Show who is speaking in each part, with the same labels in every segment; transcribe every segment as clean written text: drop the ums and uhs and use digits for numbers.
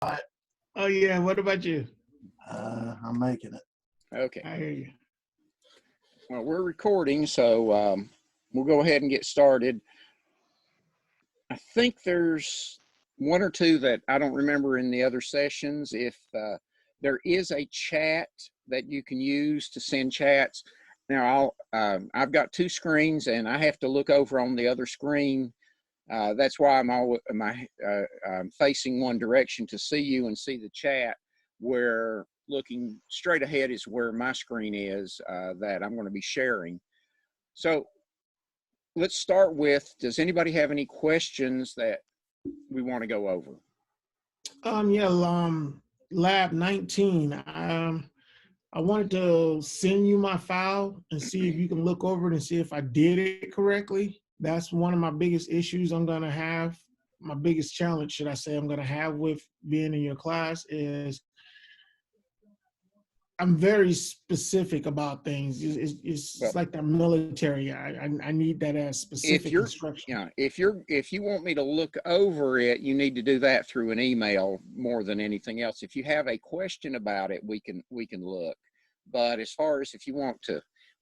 Speaker 1: Oh yeah, what about you?
Speaker 2: I'm making it.
Speaker 3: Okay.
Speaker 1: I hear you.
Speaker 3: Well, we're recording, so we'll go ahead and get started. I think there's one or two that I don't remember in the other sessions. If there is a chat that you can use to send chats. Now, I've got two screens, and I have to look over on the other screen. That's why I'm facing one direction to see you and see the chat, where looking straight ahead is where my screen is that I'm going to be sharing. So let's start with, does anybody have any questions that we want to go over?
Speaker 1: Lab 19. I wanted to send you my file and see if you can look over it and see if I did it correctly. That's one of my biggest issues I'm going to have. My biggest challenge, should I say, I'm going to have with being in your class is I'm very specific about things. It's like the military. I need that as specific instruction.
Speaker 3: Yeah, if you want me to look over it, you need to do that through an email more than anything else. If you have a question about it, we can look. But as far as if you want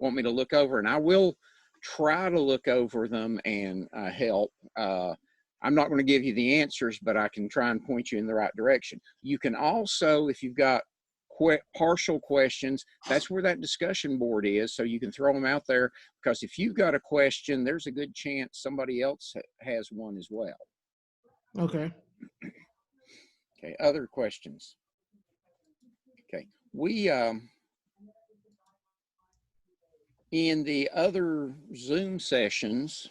Speaker 3: me to look over, and I will try to look over them and help. I'm not going to give you the answers, but I can try and point you in the right direction. You can also, if you've got partial questions, that's where that discussion board is, so you can throw them out there, because if you've got a question, there's a good chance somebody else has one as well.
Speaker 1: Okay.
Speaker 3: Okay, other questions? Okay, we in the other Zoom sessions,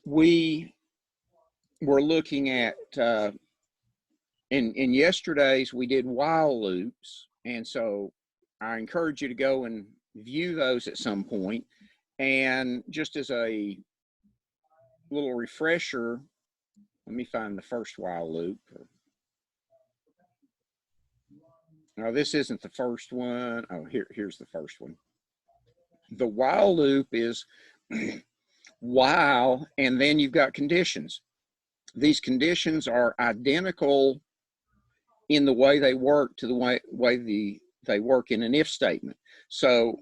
Speaker 3: we were looking at in yesterday's, we did while loops, and so I encourage you to go and view those at some point. And just as a little refresher, let me find the first while loop. No, this isn't the first one. Oh, here's the first one. The while loop is while, and then you've got conditions. These conditions are identical in the way they work to the way they work in an if statement. So,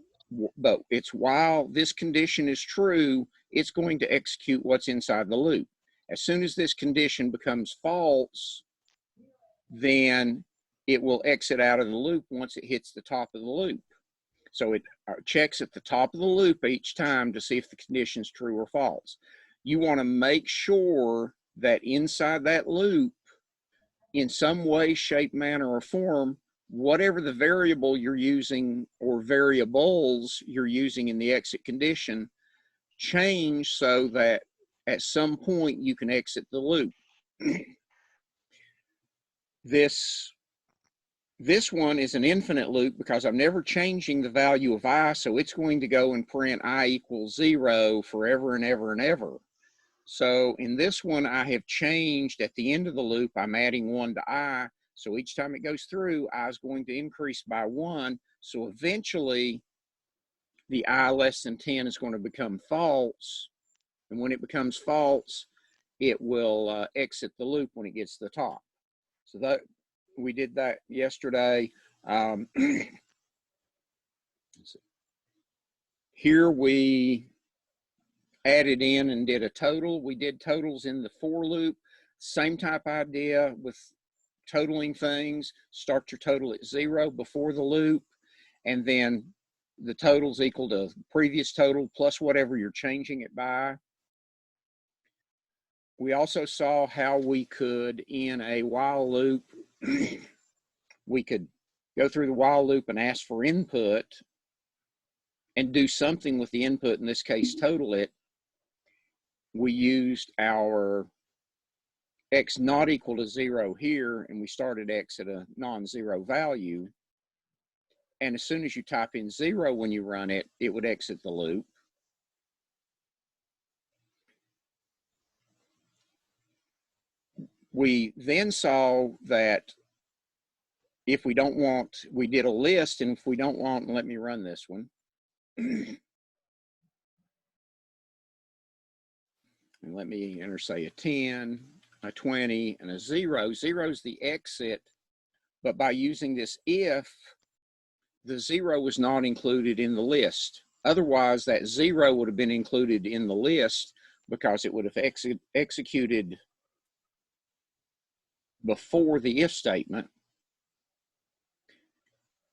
Speaker 3: but it's while this condition is true, it's going to execute what's inside the loop. As soon as this condition becomes false, then it will exit out of the loop once it hits the top of the loop. So it checks at the top of the loop each time to see if the condition is true or false. You want to make sure that inside that loop, in some way, shape, manner, or form, whatever the variable you're using or variables you're using in the exit condition change so that at some point you can exit the loop. This one is an infinite loop because I'm never changing the value of I, so it's going to go and print I equals 0 forever and ever and ever. So in this one, I have changed at the end of the loop, I'm adding 1 to I. So each time it goes through, I is going to increase by 1. So eventually, the I less than 10 is going to become false. And when it becomes false, it will exit the loop when it gets to the top. So that we did that yesterday. Here we added in and did a total. We did totals in the for loop. Same type idea with totaling things. Start your total at 0 before the loop, and then the total's equal to previous total plus whatever you're changing it by. We also saw how we could, in a while loop, we could go through the while loop and ask for input and do something with the input, in this case, total it. We used our x not equal to 0 here, and we started x at a non-zero value. And as soon as you type in 0 when you run it, it would exit the loop. We then saw that if we don't want, we did a list, and if we don't want, let me run this one. And let me enter, say, a 10, a 20, and a 0. 0 is the exit, but by using this if, the 0 was not included in the list. Otherwise, that 0 would have been included in the list because it would have executed before the if statement.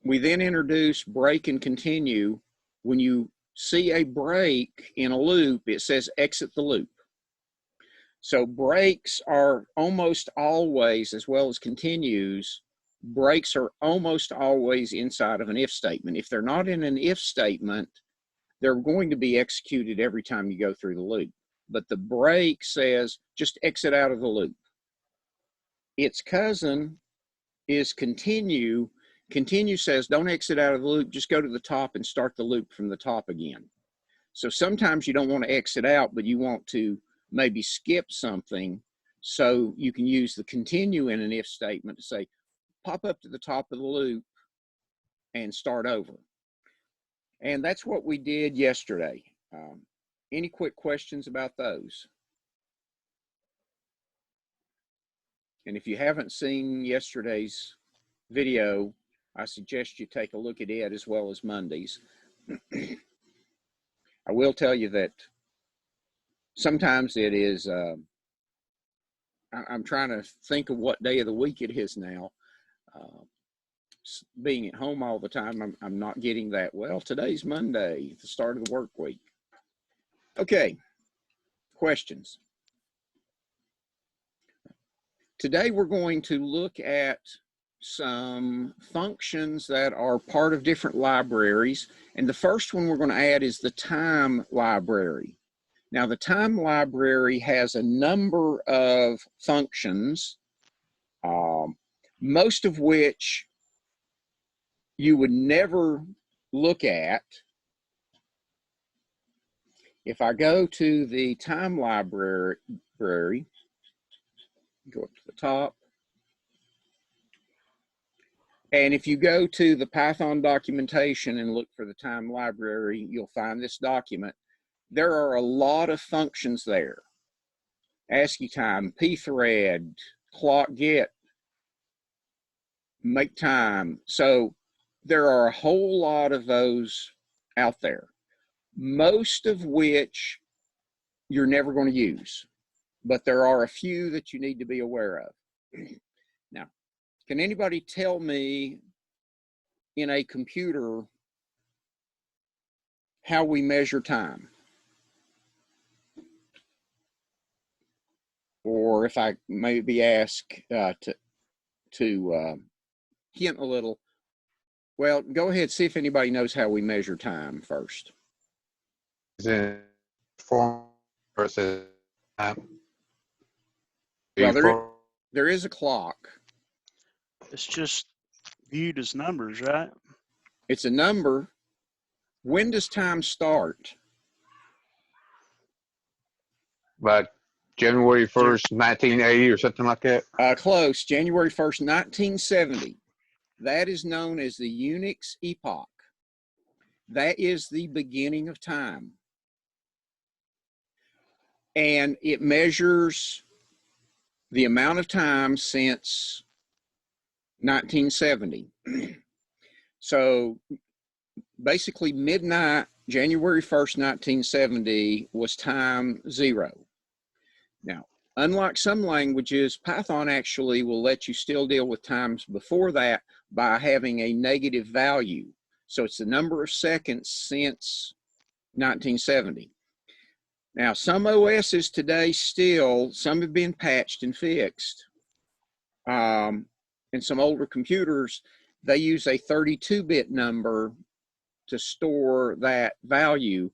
Speaker 3: We then introduce break and continue. When you see a break in a loop, it says exit the loop. So breaks are almost always, as well as continues, breaks are almost always inside of an if statement. If they're not in an if statement, they're going to be executed every time you go through the loop. But the break says just exit out of the loop. Its cousin is continue. Continue says don't exit out of the loop, just go to the top and start the loop from the top again. So sometimes you don't want to exit out, but you want to maybe skip something, so you can use the continue in an if statement to say pop up to the top of the loop and start over. And that's what we did yesterday. Any quick questions about those? And if you haven't seen yesterday's video, I suggest you take a look at it as well as Monday's. I will tell you that sometimes it is, I'm trying to think of what day of the week it is now. Being at home all the time, I'm not getting that. Well, today's Monday, the start of the work week. Okay, questions. Today we're going to look at some functions that are part of different libraries. And the first one we're going to add is the time library. Now, the time library has a number of functions, most of which you would never look at. If I go to the time library, go up to the top, and if you go to the Python documentation and look for the time library, you'll find this document. There are a lot of functions there. ASCII time, pthread, clock get, make time. So there are a whole lot of those out there, most of which you're never going to use, but there are a few that you need to be aware of. Now, can anybody tell me in a computer how we measure time? Or if I maybe ask to hint a little, well, go ahead, see if anybody knows how we measure time first.
Speaker 4: Is it form versus time?
Speaker 3: Well, there is a clock.
Speaker 5: It's just viewed as numbers, right?
Speaker 3: It's a number. When does time start?
Speaker 4: But January 1st, 1980 or something like that?
Speaker 3: Close, January 1st, 1970. That is known as the Unix epoch. That is the beginning of time. And it measures the amount of time since 1970. So basically midnight, January 1st, 1970 was time 0. Now, unlike some languages, Python actually will let you still deal with times before that by having a negative value. So it's the number of seconds since 1970. Now, some OSs today still, some have been patched and fixed. And some older computers, they use a 32-bit number to store that value.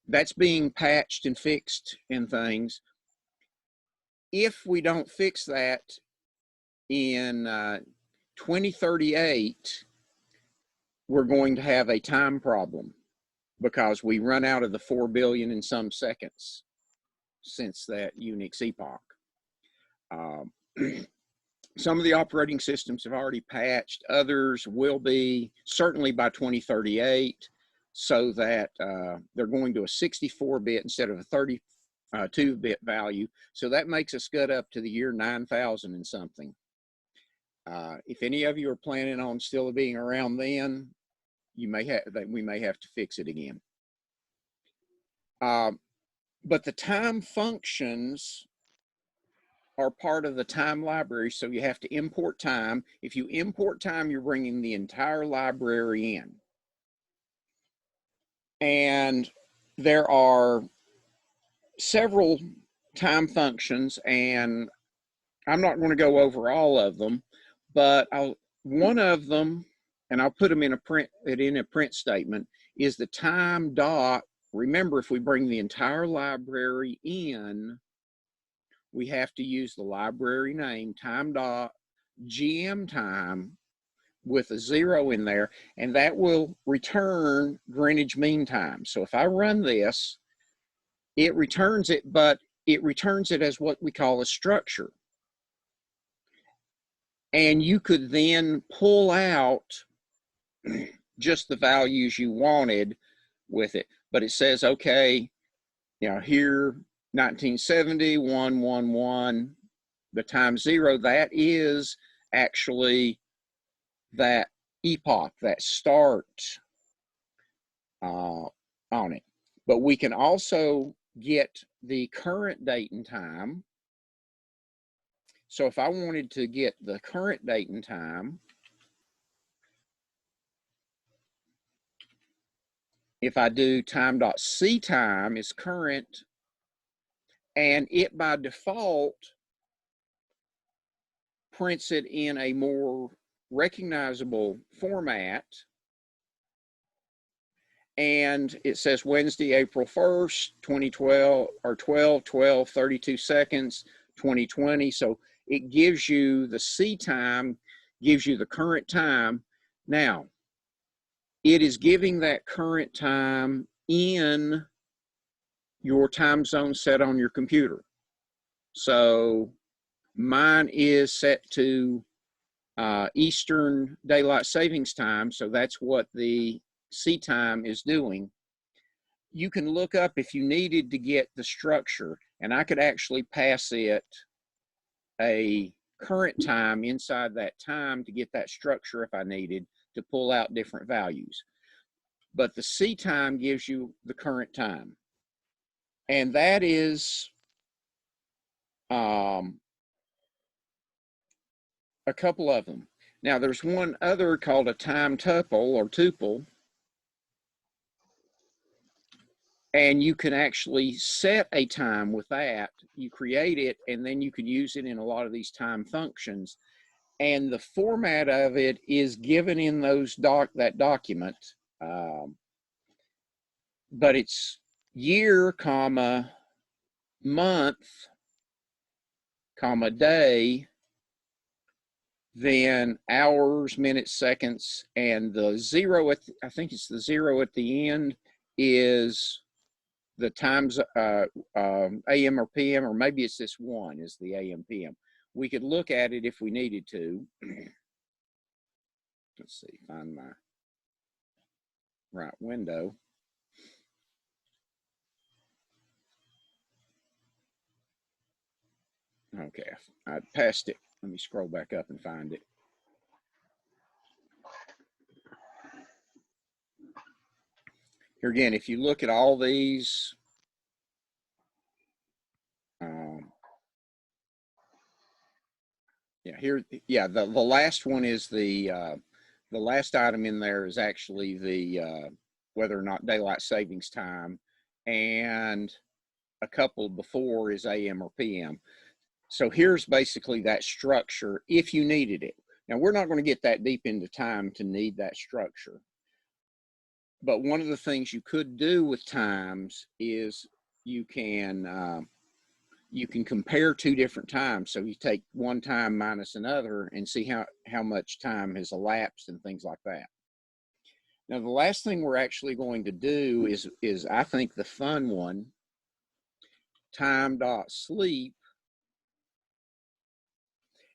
Speaker 3: That's being patched and fixed in things. If we don't fix that in 2038, we're going to have a time problem because we run out of the 4 billion and some seconds since that Unix epoch. Some of the operating systems have already patched. Others will be certainly by 2038, so that they're going to a 64-bit instead of a 2-bit value. So that makes us get up to the year 9000 and something. If any of you are planning on still being around then, we may have to fix it again. But the time functions are part of the time library, so you have to import time. If you import time, you're bringing the entire library in. And there are several time functions, and I'm not going to go over all of them, but one of them, and I'll put them in a print statement, is the time dot. Remember, if we bring the entire library in, we have to use the library name, time dot GM time, with a 0 in there, and that will return Greenwich Mean Time. So if I run this, it returns it, but it returns it as what we call a structure. And you could then pull out just the values you wanted with it. But it says, okay, here, 1970, 111, the time 0, that is actually that epoch, that start on it. But we can also get the current date and time. So if I wanted to get the current date and time, if I do time.cTime is current, and it by default prints it in a more recognizable format, and it says Wednesday, April 1st, 2012, or 12, 32 seconds, 2020. So it gives you the C time, gives you the current time. Now, it is giving that current time in your time zone set on your computer. So mine is set to Eastern Daylight Savings Time, so that's what the C time is doing. You can look up if you needed to get the structure, and I could actually pass it a current time inside that time to get that structure if I needed to pull out different values. But the C time gives you the current time. And that is a couple of them. Now there's one other called a time tuple or tuple. And you can actually set a time with that. You create it, and then you can use it in a lot of these time functions. And the format of it is given in those that document. But it's year, comma, month, comma, day, then hours, minutes, seconds, and the 0 I think it's the 0 at the end is the times AM or PM, or maybe it's this 1 is the AM PM. We could look at it if we needed to. Let's see, find my right window. Okay, I passed it. Let me scroll back up and find it. Here again, if you look at all these, the last one is the last item in there is actually the whether or not daylight savings time, and a couple before is AM or PM. So here's basically that structure if you needed it. Now we're not going to get that deep into time to need that structure. But one of the things you could do with times is you can compare two different times. So you take one time minus another and see how much time has elapsed and things like that. Now, the last thing we're actually going to do is I think the fun one, time.sleep,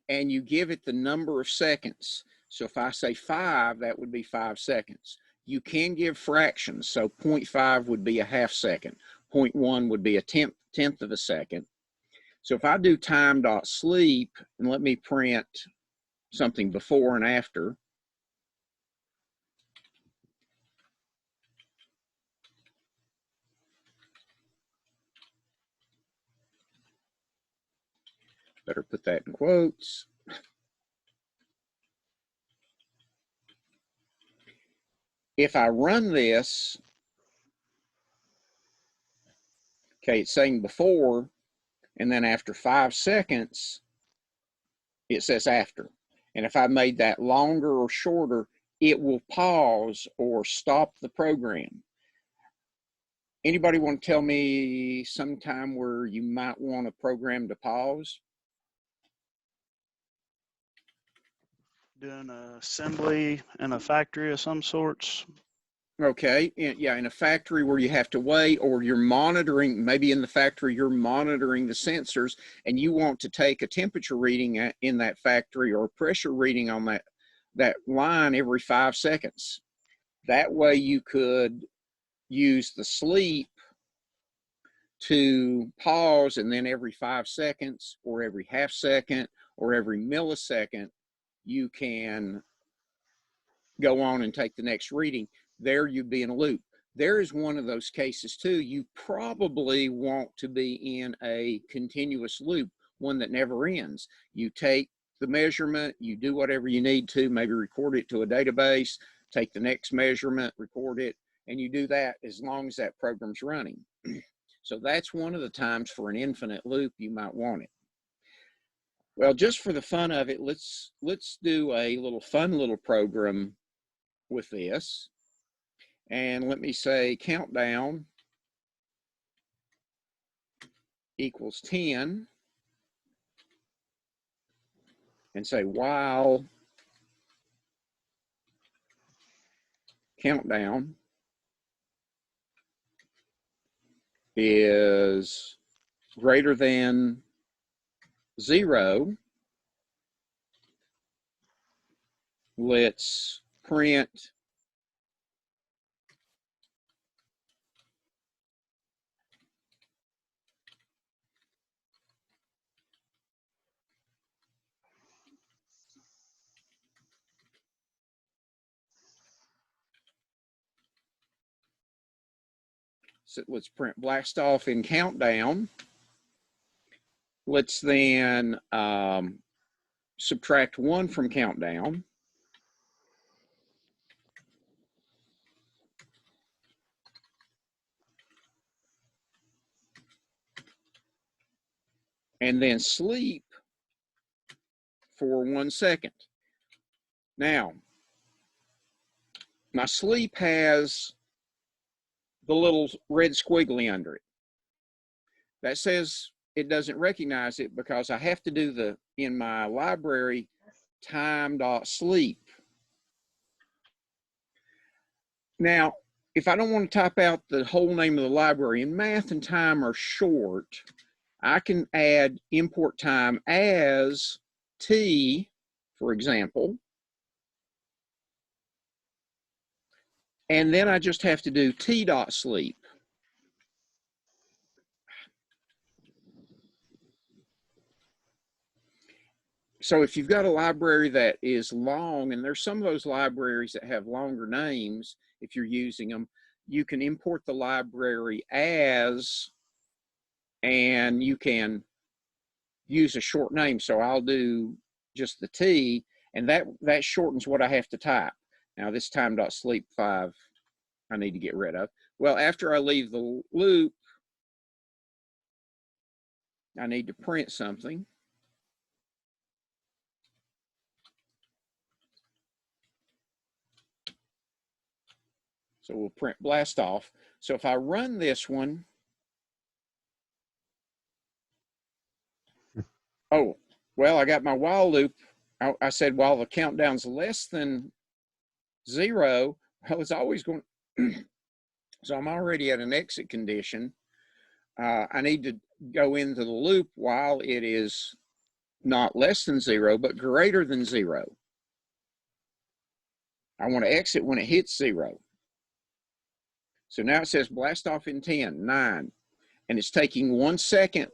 Speaker 3: and you give it the number of seconds. So if I say 5, that would be 5 seconds. You can give fractions. So 0.5 would be a half second. 0.1 would be a tenth of a second. So if I do time.sleep, and let me print something before and after. Better put that in quotes. If I run this, okay, it's saying before, and then after 5 seconds, it says after. And if I made that longer or shorter, it will pause or stop the program. Anybody want to tell me sometime where you might want a program to pause?
Speaker 5: Doing an assembly in a factory of some sorts.
Speaker 3: Okay, yeah, in a factory where you have to wait, or you're monitoring, maybe in the factory you're monitoring the sensors and you want to take a temperature reading in that factory or a pressure reading on that line every 5 seconds. That way you could use the sleep to pause, and then every 5 seconds or every half second or every millisecond, you can go on and take the next reading. There you'd be in a loop. There is one of those cases too. You probably want to be in a continuous loop, one that never ends. You take the measurement, you do whatever you need to, maybe record it to a database, take the next measurement, record it, and you do that as long as that program's running. So that's one of the times for an infinite loop you might want it. Well, just for the fun of it, let's do a little fun little program with this. And let me say countdown equals 10, and say while countdown is greater than 0, let's print blast off in countdown. Let's then subtract 1 from countdown. And then sleep for 1 second. Now, my sleep has the little red squiggly under it. That says it doesn't recognize it because I have to do in my library, time.sleep. Now, if I don't want to type out the whole name of the library, and math and time are short, I can add import time as T, for example. And then I just have to do T.sleep. So if you've got a library that is long, and there's some of those libraries that have longer names, if you're using them, you can import the library as, and you can use a short name. So I'll do just the T, and that shortens what I have to type. Now this time.sleep 5, I need to get rid of. Well, after I leave the loop, I need to print something. So we'll print blast off. So if I run this one, oh, well, I got my while loop. I said while the countdown's less than 0, well, it's always going. So I'm already at an exit condition. I need to go into the loop while it is not less than 0, but greater than 0. I want to exit when it hits 0. So now it says blast off in 10, 9, and it's taking 1 second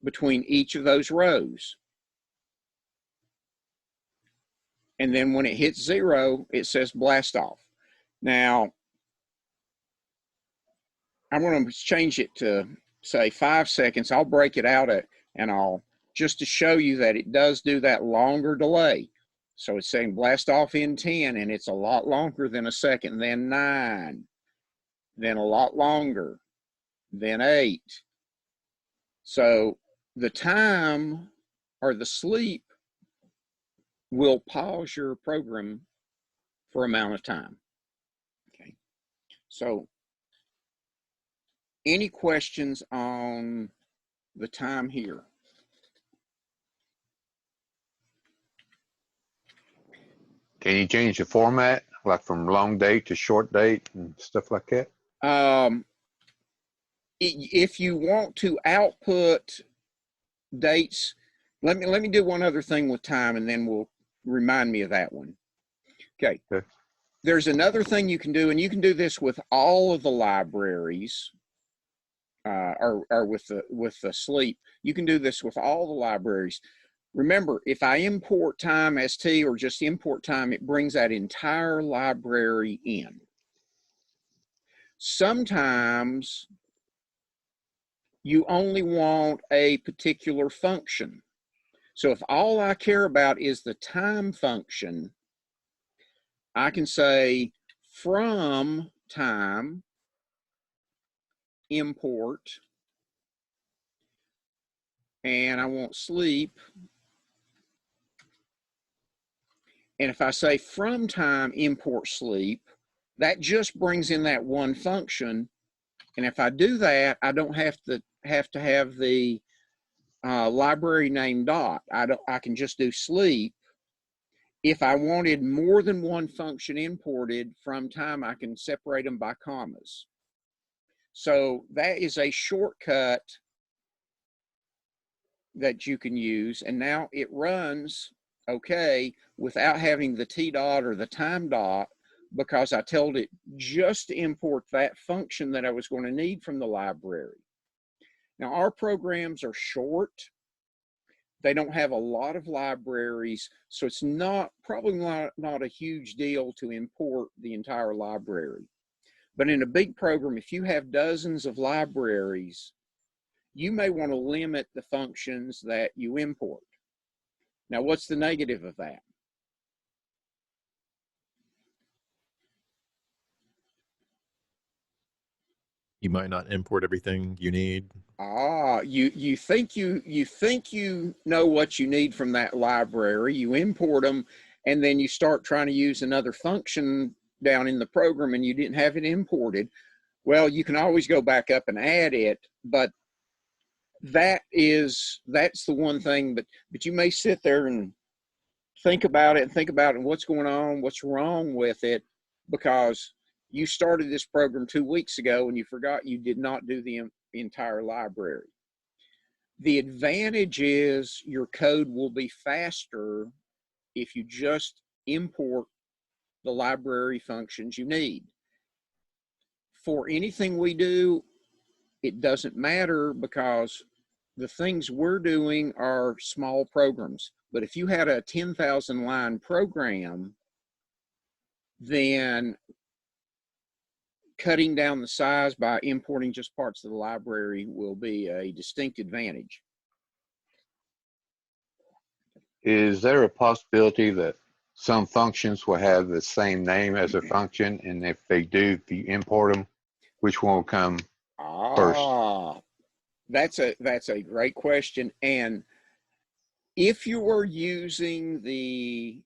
Speaker 3: between each of those rows. And then when it hits 0, it says blast off. Now, I'm going to change it to say 5 seconds. I'll break it out and I'll just to show you that it does do that longer delay. So it's saying blast off in 10, and it's a lot longer than a second, then 9, then a lot longer, then 8. So the time or the sleep will pause your program for amount of time. Okay. So any questions on the time here?
Speaker 4: Can you change the format, like from long date to short date and stuff like that?
Speaker 3: If you want to output dates, let me do one other thing with time, and then we'll remind me of that one. Okay. There's another thing you can do, and you can do this with all of the libraries, or with the sleep. You can do this with all the libraries. Remember, if I import time ST or just import time, it brings that entire library in. Sometimes you only want a particular function. So if all I care about is the time function, I can say from time import, and I want sleep. And if I say from time import sleep, that just brings in that one function. And if I do that, I don't have to have the library name dot. I can just do sleep. If I wanted more than one function imported from time, I can separate them by commas. So that is a shortcut that you can use. And now it runs okay without having the T dot or the time dot, because I told it just to import that function that I was going to need from the library. Now, our programs are short. They don't have a lot of libraries, so it's probably not a huge deal to import the entire library. But in a big program, if you have dozens of libraries, you may want to limit the functions that you import. Now, what's the negative of that?
Speaker 6: You might not import everything you need.
Speaker 3: You think you know what you need from that library, you import them, and then you start trying to use another function down in the program and you didn't have it imported. Well, you can always go back up and add it, but that's the one thing. But you may sit there and think about it and what's going on, what's wrong with it, because you started this program 2 weeks ago and you forgot you did not do the entire library. The advantage is your code will be faster if you just import the library functions you need. For anything we do, it doesn't matter, because the things we're doing are small programs. But if you had a 10,000 line program, then cutting down the size by importing just parts of the library will be a distinct advantage.
Speaker 4: Is there a possibility that some functions will have the same name as a function, and if they do, if you import them, which one will come first?
Speaker 3: That's a great question. And if you were using the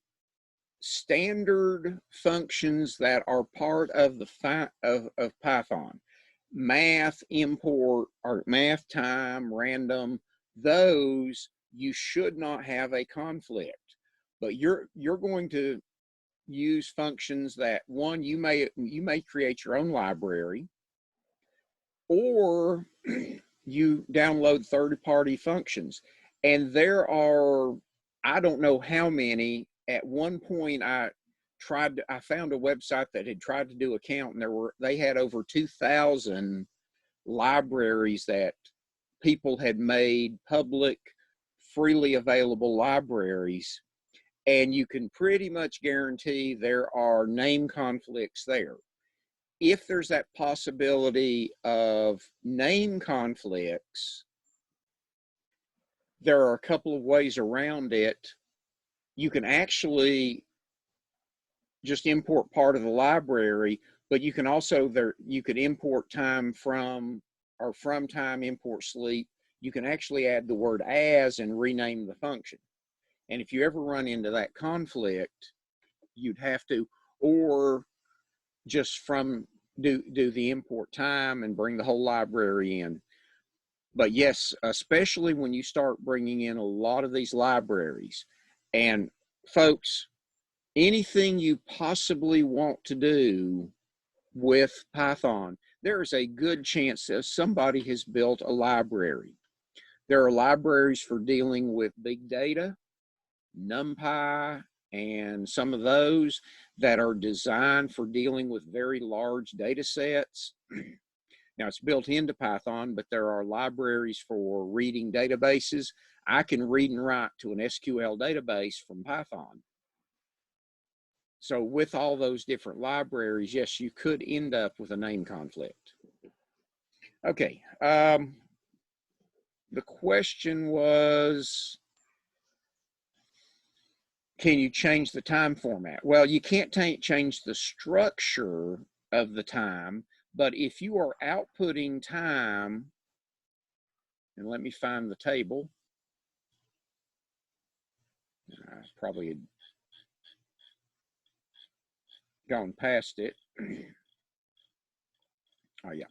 Speaker 3: standard functions that are part of the of Python, math import or math time, random, those you should not have a conflict. But you're going to use functions that, one, you may create your own library, or you download third-party functions. And there are, I don't know how many. At one point, I found a website that had tried to do a count, and they had over 2,000 libraries that people had made public, freely available libraries, and you can pretty much guarantee there are name conflicts there. If there's that possibility of name conflicts, there are a couple of ways around it. You can actually just import part of the library, but you can also, you could import time from, or from time import sleep. You can actually add the word as and rename the function. And if you ever run into that conflict, you'd have to, or just from do the import time and bring the whole library in. But yes, especially when you start bringing in a lot of these libraries. And folks, anything you possibly want to do with Python, there is a good chance that somebody has built a library. There are libraries for dealing with big data, NumPy, and some of those that are designed for dealing with very large data sets. Now, it's built into Python, but there are libraries for reading databases. I can read and write to an SQL database from Python. So with all those different libraries, yes, you could end up with a name conflict. Okay. The question was, can you change the time format? Well, you can't change the structure of the time, but if you are outputting time, and let me find the table. I probably had gone past it. Oh, yeah.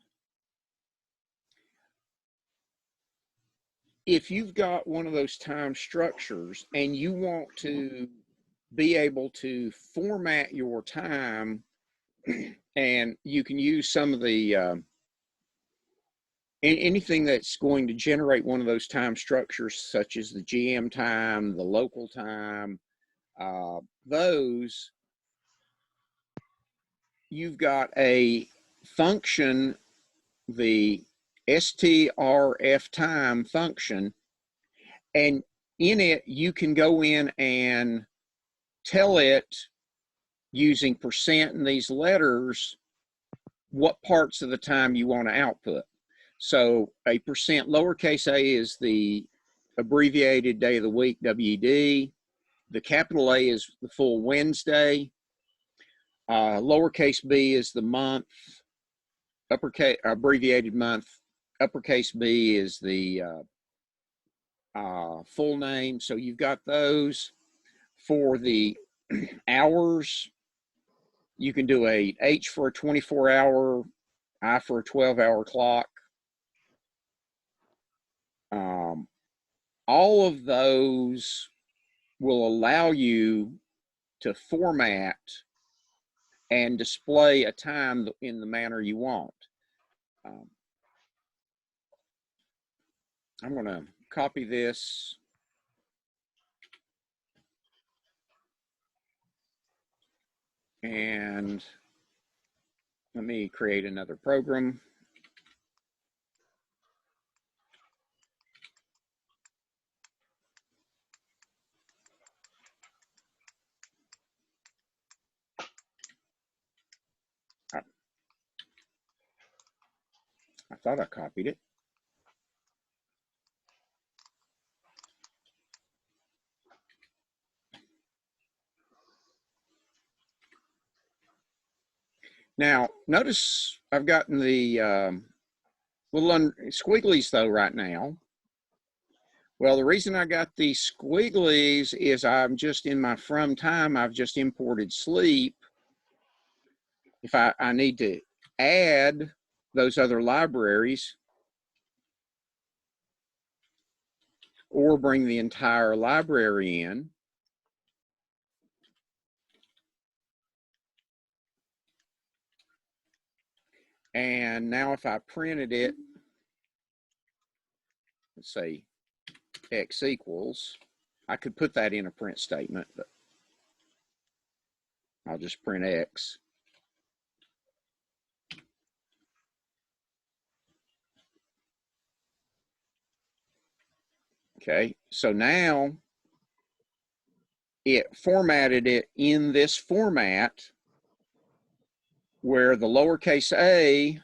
Speaker 3: If you've got one of those time structures and you want to be able to format your time, and you can use some of the anything that's going to generate one of those time structures, such as the GM time, the local time, those, you've got a function, the strf time function, and in it you can go in and tell it using percent and these letters what parts of the time you want to output. So a percent lowercase a is the abbreviated day of the week, WD. The capital A is the full Wednesday. Lowercase b is the month. Uppercase abbreviated month. Uppercase B is the full name. So you've got those. For the hours, you can do a H for a 24-hour, I for a 12-hour clock. All of those will allow you to format and display a time in the manner you want. I'm going to copy this. And let me create another program. I thought I copied it. Now, notice I've gotten the little squigglies though right now. Well, the reason I got these squigglies is I'm just in my from time, I've just imported sleep. If I need to add those other libraries or bring the entire library in, and now if I printed it, let's say X equals, I could put that in a print statement, but I'll just print X. Okay, so now it formatted it in this format where the lowercase a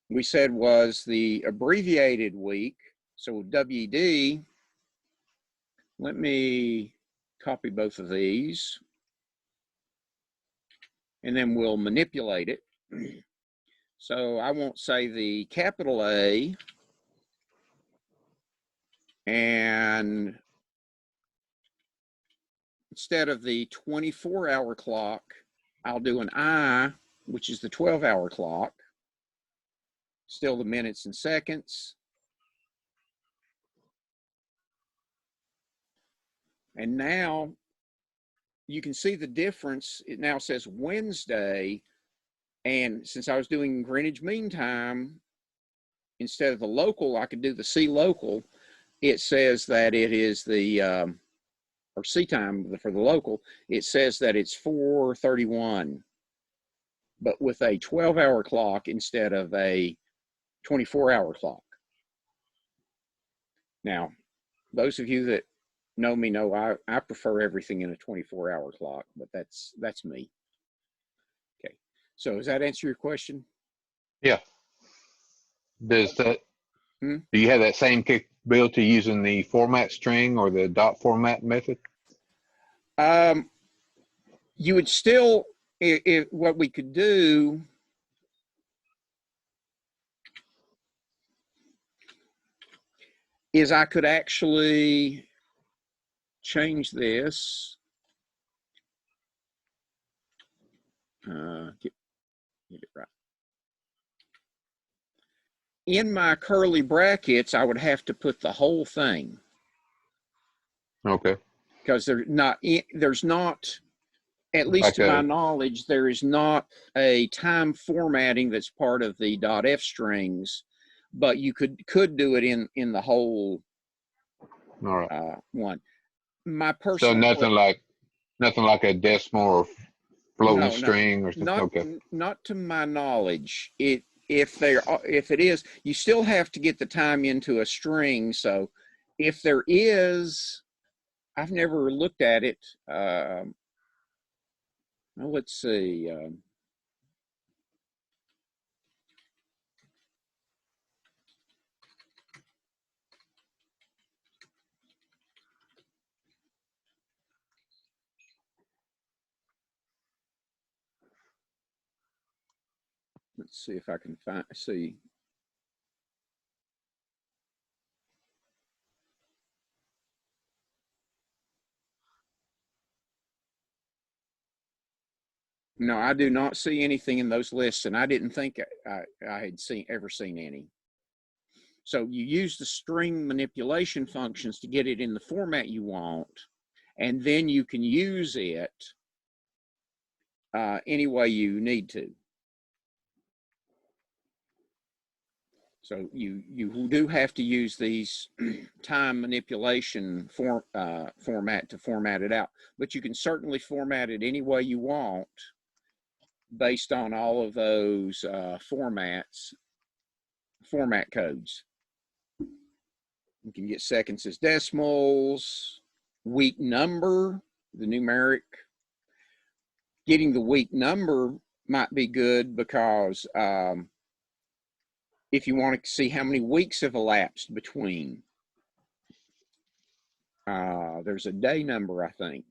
Speaker 3: we said was the abbreviated week. So WD, let me copy both of these and then we'll manipulate it. So I won't say the capital A, and instead of the 24-hour clock, I'll do an I, which is the 12-hour clock. Still the minutes and seconds. And now you can see the difference. It now says Wednesday. And since I was doing Greenwich Mean Time, instead of the local, I could do the C local. It says that it is the, or C time for the local, it says that it's 4:31, but with a 12-hour clock instead of a 24-hour clock. Now, those of you that know me know I prefer everything in a 24-hour clock, but that's me. Okay, so does that answer your question?
Speaker 4: Yeah. Does that,
Speaker 3: Hmm?
Speaker 4: do you have that same capability using the format string or the dot format method?
Speaker 3: You would still, what we could do is I could actually change this. Get it right. In my curly brackets, I would have to put the whole thing.
Speaker 4: Okay.
Speaker 3: Because there's not, at least
Speaker 4: Like
Speaker 3: to my knowledge, there is not a time formatting that's part of the .f strings, but you could do it in the whole
Speaker 4: all right.
Speaker 3: one. My
Speaker 4: So
Speaker 3: personal
Speaker 4: nothing like a decimal or floating
Speaker 3: no,
Speaker 4: string or something. Okay.
Speaker 3: not to my knowledge. If it is, you still have to get the time into a string. So if there is, I've never looked at it. Well, let's see. Let's see if I can see. No, I do not see anything in those lists, and I didn't think I had ever seen any. So you use the string manipulation functions to get it in the format you want, and then you can use it any way you need to. So you do have to use these time manipulation format to format it out, but you can certainly format it any way you want based on all of those format codes. You can get seconds as decimals, week number, the numeric. Getting the week number might be good because if you want to see how many weeks have elapsed between, there's a day number, I think.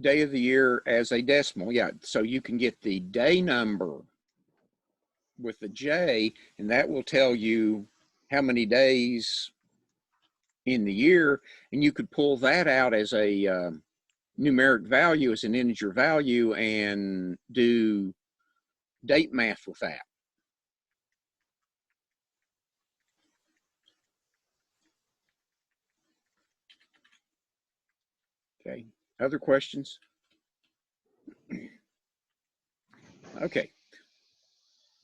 Speaker 3: Day of the year as a decimal, yeah. So you can get the day number with the J, and that will tell you how many days in the year, and you could pull that out as a numeric value, as an integer value, and do date math with that. Okay, other questions? Okay.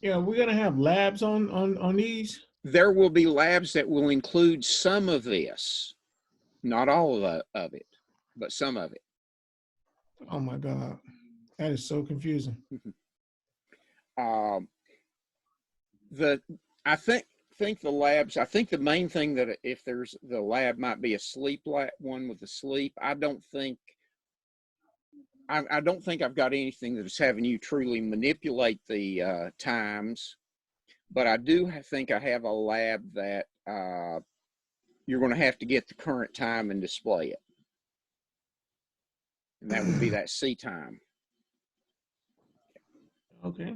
Speaker 1: Yeah, we're gonna have labs on these.
Speaker 3: There will be labs that will include some of this, not all of it, but some of it.
Speaker 1: Oh my God. That is so confusing.
Speaker 3: Um, I think the labs, I think the main thing that if there's the lab might be a sleep lab, one with the sleep. I don't think I've got anything that is having you truly manipulate the times, but I do think I have a lab that you're going to have to get the current time and display it, and that would be that C time.
Speaker 1: Okay.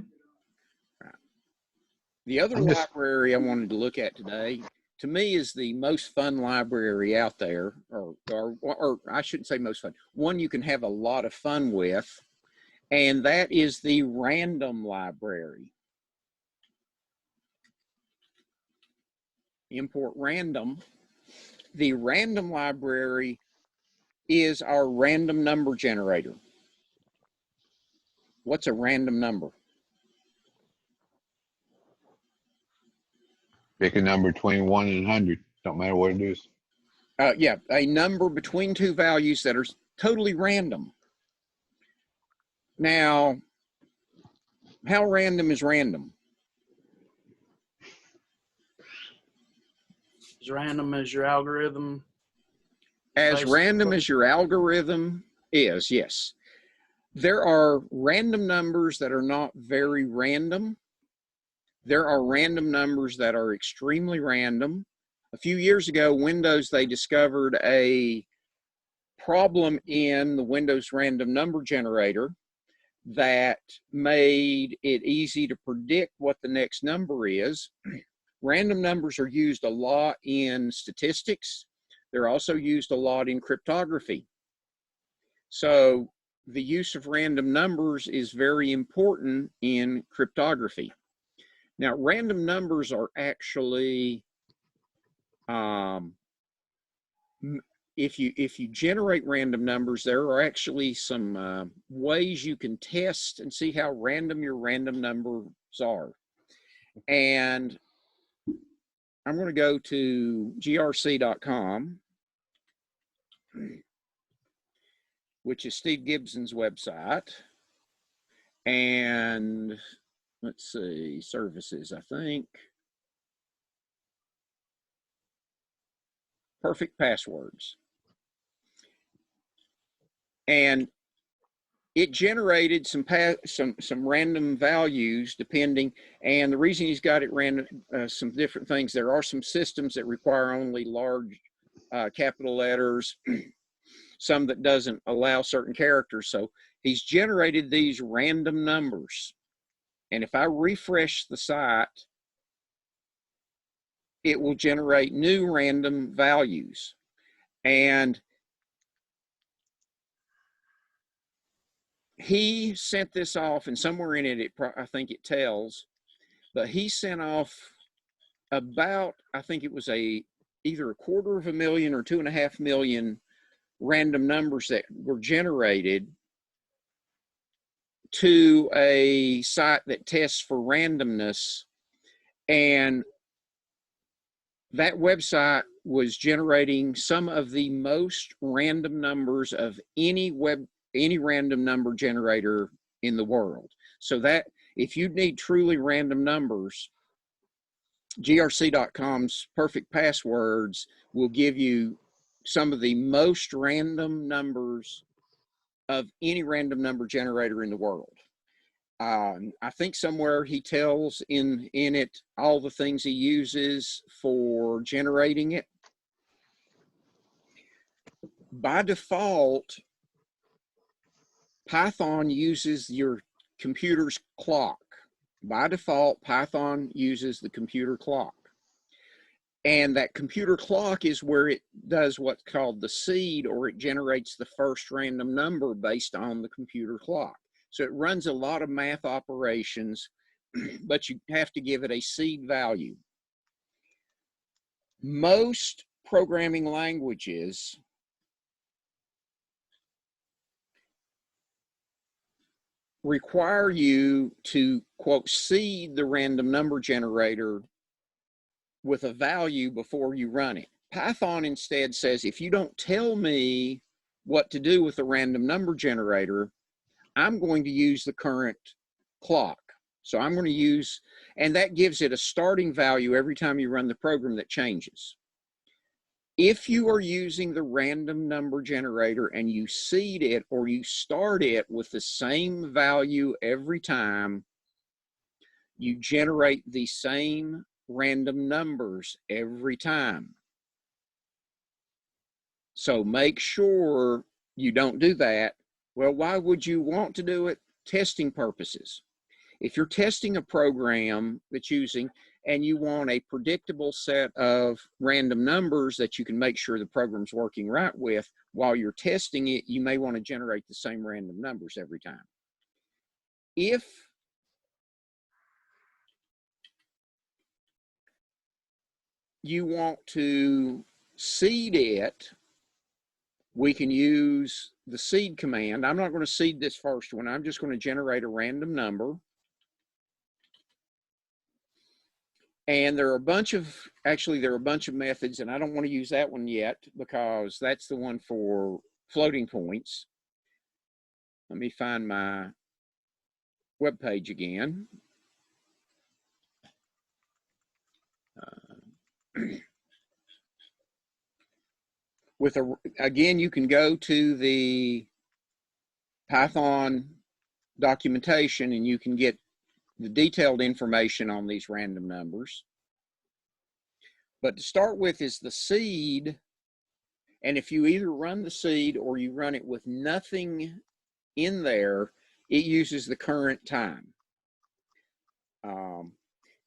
Speaker 3: The other
Speaker 4: I'm just-
Speaker 3: library I wanted to look at today, to me, is the most fun library out there, or I shouldn't say most fun, one you can have a lot of fun with, and that is the random library. Import random. The random library is our random number generator. What's a random number?
Speaker 4: Pick a number between 1 and 100. Don't matter what it is.
Speaker 3: Yeah, a number between two values that are totally random. Now, how random is random?
Speaker 5: As random as your algorithm.
Speaker 3: As random as your algorithm is, yes. There are random numbers that are not very random. There are random numbers that are extremely random. A few years ago, Windows, they discovered a problem in the Windows random number generator that made it easy to predict what the next number is. Random numbers are used a lot in statistics. They're also used a lot in cryptography. So the use of random numbers is very important in cryptography. Now, random numbers are actually, if you generate random numbers, there are actually some ways you can test and see how random your random numbers are. And I'm going to go to grc.com, which is Steve Gibson's website. And let's see, services, I think. Perfect passwords. And it generated some random values depending, and the reason he's got it random, some different things. There are some systems that require only large capital letters, some that doesn't allow certain characters. So he's generated these random numbers. And if I refresh the site, it will generate new random values. And he sent this off, and somewhere in it, I think it tells, but he sent off about, I think it was either 250,000 or 2.5 million random numbers that were generated to a site that tests for randomness. And that website was generating some of the most random numbers of any random number generator in the world. So that if you need truly random numbers, grc.com's perfect passwords will give you some of the most random numbers of any random number generator in the world. I think somewhere he tells in it all the things he uses for generating it. By default, Python uses your computer's clock. By default, Python uses the computer clock. And that computer clock is where it does what's called the seed, or it generates the first random number based on the computer clock. So it runs a lot of math operations, but you have to give it a seed value. Most programming languages require you to, quote, seed the random number generator with a value before you run it. Python instead says, if you don't tell me what to do with the random number generator, I'm going to use the current clock. So I'm going to use, and that gives it a starting value every time you run the program that changes. If you are using the random number generator and you seed it or you start it with the same value every time, you generate the same random numbers every time. So make sure you don't do that. Well, why would you want to do it? Testing purposes. If you're testing a program that's using and you want a predictable set of random numbers that you can make sure the program's working right with, while you're testing it, you may want to generate the same random numbers every time. If you want to seed it, we can use the seed command. I'm not going to seed this first one. I'm just going to generate a random number. And there are a bunch of, actually there are a bunch of methods, and I don't want to use that one yet because that's the one for floating points. Let me find my web page again. Again, you can go to the Python documentation and you can get the detailed information on these random numbers. But to start with is the seed. And if you either run the seed or you run it with nothing in there, it uses the current time.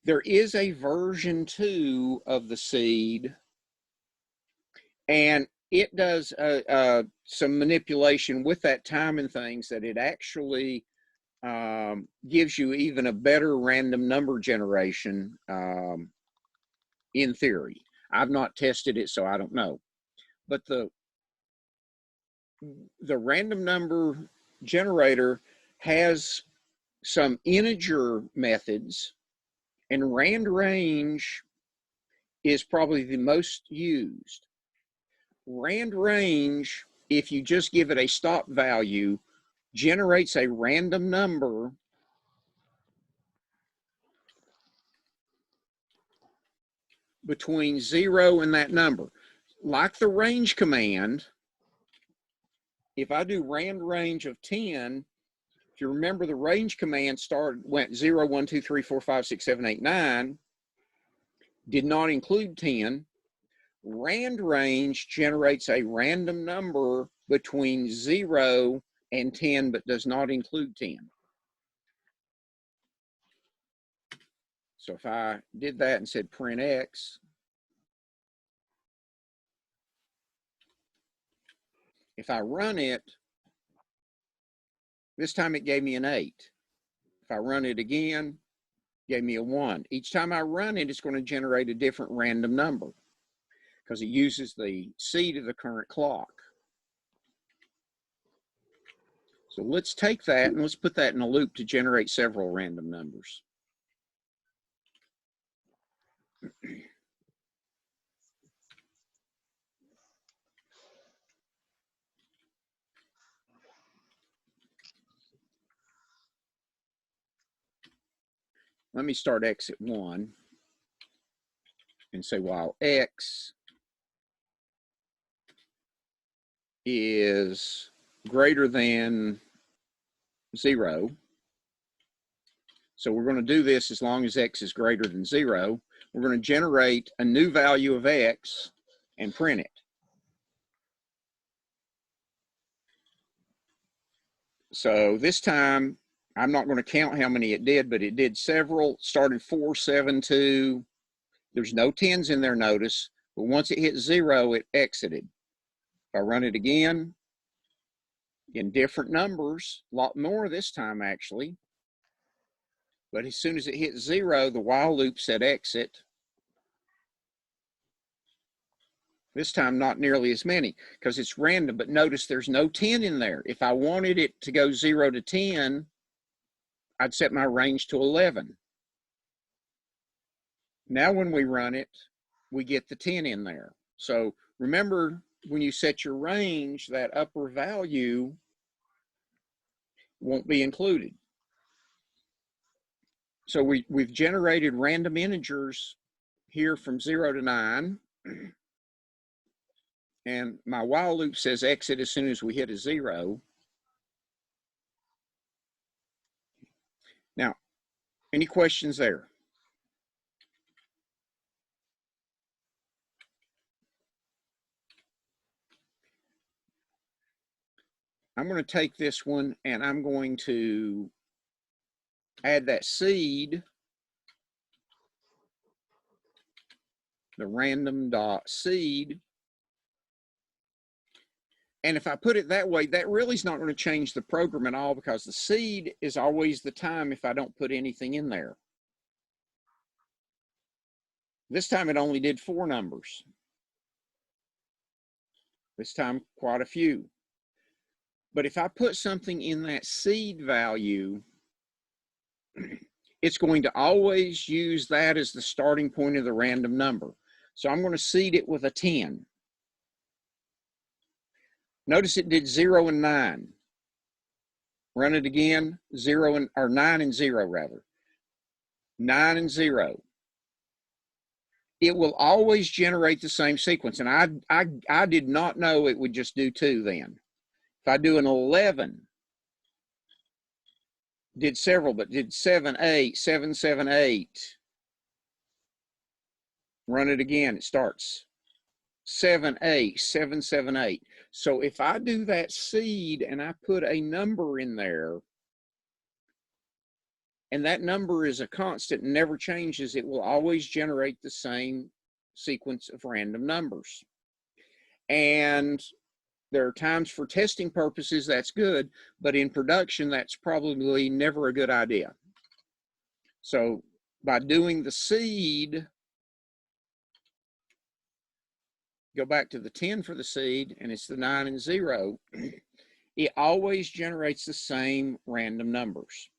Speaker 3: There is a version 2 of the seed, and it does some manipulation with that time and things that it actually gives you even a better random number generation in theory. I've not tested it, so I don't know. But the random number generator has some integer methods, and rand range is probably the most used. Rand range, if you just give it a stop value, generates a random number between 0 and that number. Like the range command, if I do rand range of 10, if you remember the range command went 0, 1, 2, 3, 4, 5, 6, 7, 8, 9, did not include 10. Rand range generates a random number between 0 and 10, but does not include 10. So if I did that and said print X, if I run it, this time it gave me an 8. If I run it again, it gave me a 1. Each time I run it, it's going to generate a different random number because it uses the seed of the current clock. So let's take that and let's put that in a loop to generate several random numbers. Let me start X at 1 and say while X is greater than 0. So we're going to do this as long as X is greater than 0. We're going to generate a new value of X and print it. So this time, I'm not going to count how many it did, but it did several. Started 4, 7, 2. There's no 10s in there, notice. But once it hit 0, it exited. If I run it again, in different numbers, a lot more this time actually. But as soon as it hit 0, the while loop said exit. This time not nearly as many because it's random, but notice there's no 10 in there. If I wanted it to go 0 to 10, I'd set my range to 11. Now when we run it, we get the 10 in there. So remember when you set your range, that upper value won't be included. So we've generated random integers here from 0 to 9. And my while loop says exit as soon as we hit a 0. Now, any questions there? I'm going to take this one and I'm going to add that seed, the random dot seed. And if I put it that way, that really is not going to change the program at all, because the seed is always the time if I don't put anything in there. This time it only did 4 numbers. This time quite a few. But if I put something in that seed value, it's going to always use that as the starting point of the random number. So I'm going to seed it with a 10. Notice it did 0 and 9. Run it again, 9 and 0 rather. 9 and 0. It will always generate the same sequence. And I did not know it would just do 2 then. If I do an 11, did several, but did 7, 8, 7, 7, 8. Run it again, it starts 7, 8, 7, 7, 8. So if I do that seed and I put a number in there, and that number is a constant and never changes, it will always generate the same sequence of random numbers. And there are times for testing purposes that's good, but in production, that's probably never a good idea. So by doing the seed, go back to the 10 for the seed, and it's the 9 and 0, it always generates the same random numbers.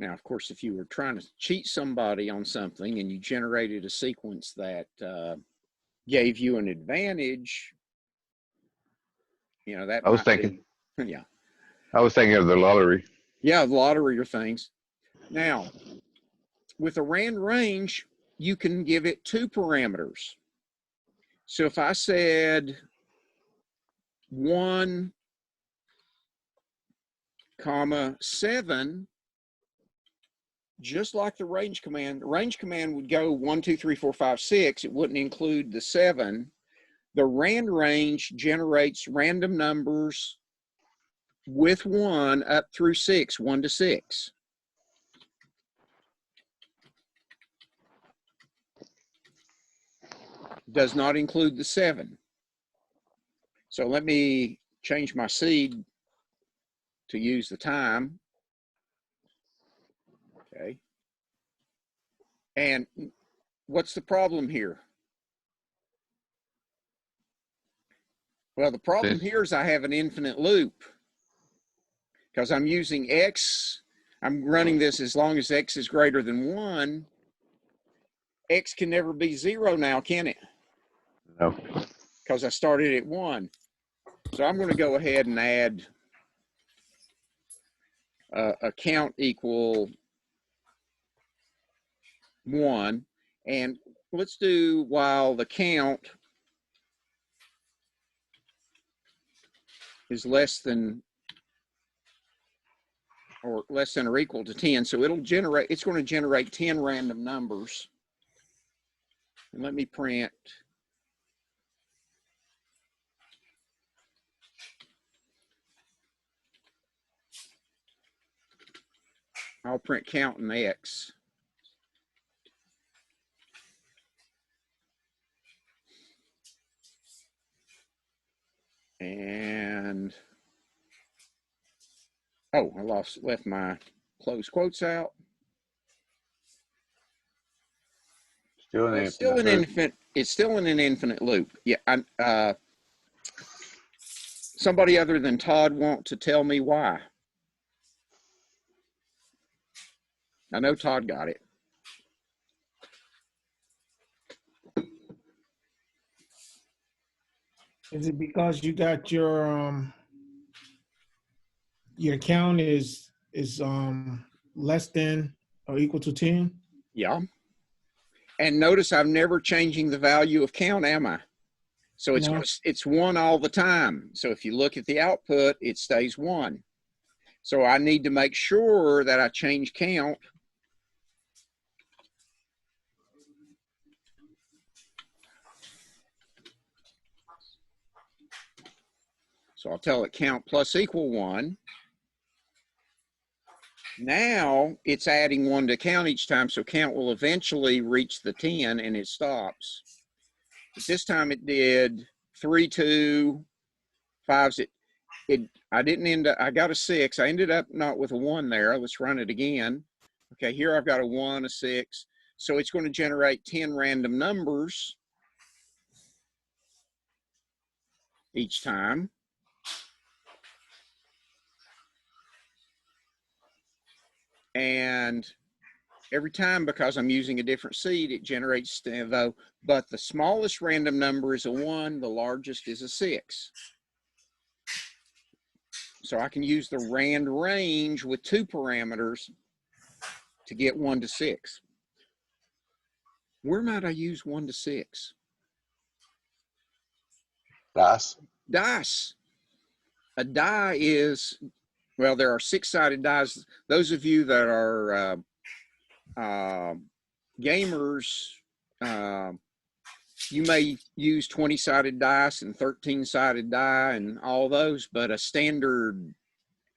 Speaker 3: Now, of course, if you were trying to cheat somebody on something and you generated a sequence that gave you an advantage, you know, that
Speaker 4: I was
Speaker 3: might
Speaker 4: thinking,
Speaker 3: be, yeah.
Speaker 4: I was thinking of the lottery.
Speaker 3: Yeah, lottery or things. Now, with a rand range, you can give it 2 parameters. So if I said 1, 7, just like the range command would go 1, 2, 3, 4, 5, 6. It wouldn't include the 7. The rand range generates random numbers with 1 up through 6, 1 to 6. Does not include the 7. So let me change my seed to use the time. Okay. And what's the problem here? Well, the problem here is I have an infinite loop, because I'm using X. I'm running this as long as X is greater than 1. X can never be 0 now, can it?
Speaker 4: No.
Speaker 3: Because I started at 1. So I'm going to go ahead and add a count equal 1. And let's do while the count is less than or equal to 10. So it's going to generate 10 random numbers. And let me print. I'll print count in X. And, oh, I left my close quotes out.
Speaker 4: Still an
Speaker 3: It's still
Speaker 4: infinite
Speaker 3: an
Speaker 4: loop.
Speaker 3: infinite. It's still in an infinite loop. Yeah. Somebody other than Todd want to tell me why? I know Todd got it.
Speaker 1: Is it because you got your count is less than or equal to 10?
Speaker 3: Yeah. And notice I'm never changing the value of count, am I? So
Speaker 1: No.
Speaker 3: it's 1 all the time. So if you look at the output, it stays 1. So I need to make sure that I change count. So I'll tell it count plus equal 1. Now it's adding 1 to count each time, so count will eventually reach the 10 and it stops. But this time it did 3, 2, 5. I didn't end up, I got a 6. I ended up not with a 1 there. Let's run it again. Okay, here I've got a 1, a 6. So it's going to generate 10 random numbers each time. And every time, because I'm using a different seed, it generates though, but the smallest random number is a 1, the largest is a 6. So I can use the rand range with 2 parameters to get 1 to 6. Where might I use 1 to 6?
Speaker 4: Dice.
Speaker 3: Dice. A die is, well, there are 6-sided dice. Those of you that are gamers, you may use 20-sided dice and 13-sided die and all those, but a standard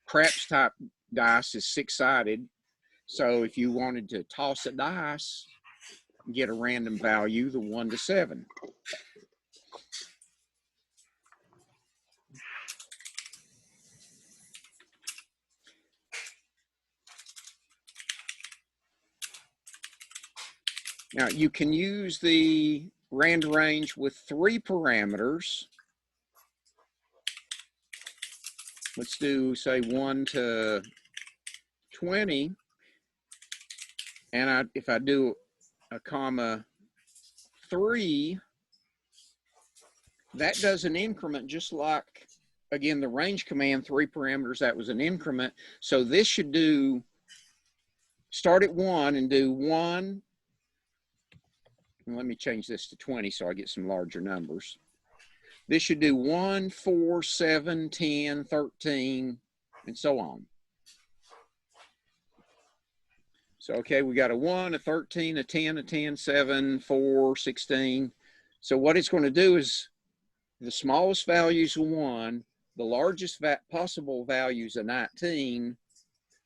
Speaker 3: craps type dice is 6-sided. So if you wanted to toss a dice, get a random value, the 1 to 7. Now you can use the rand range with 3 parameters. Let's do, say, 1 to 20. And if I do a comma 3, that does an increment just like, again, the range command, 3 parameters, that was an increment. So this should do, start at 1 and do 1. And let me change this to 20 so I get some larger numbers. This should do 1, 4, 7, 10, 13, and so on. So, okay, we got a 1, a 13, a 10, a 10, 7, 4, 16. So what it's going to do is the smallest value is a 1, the largest possible value is a 19,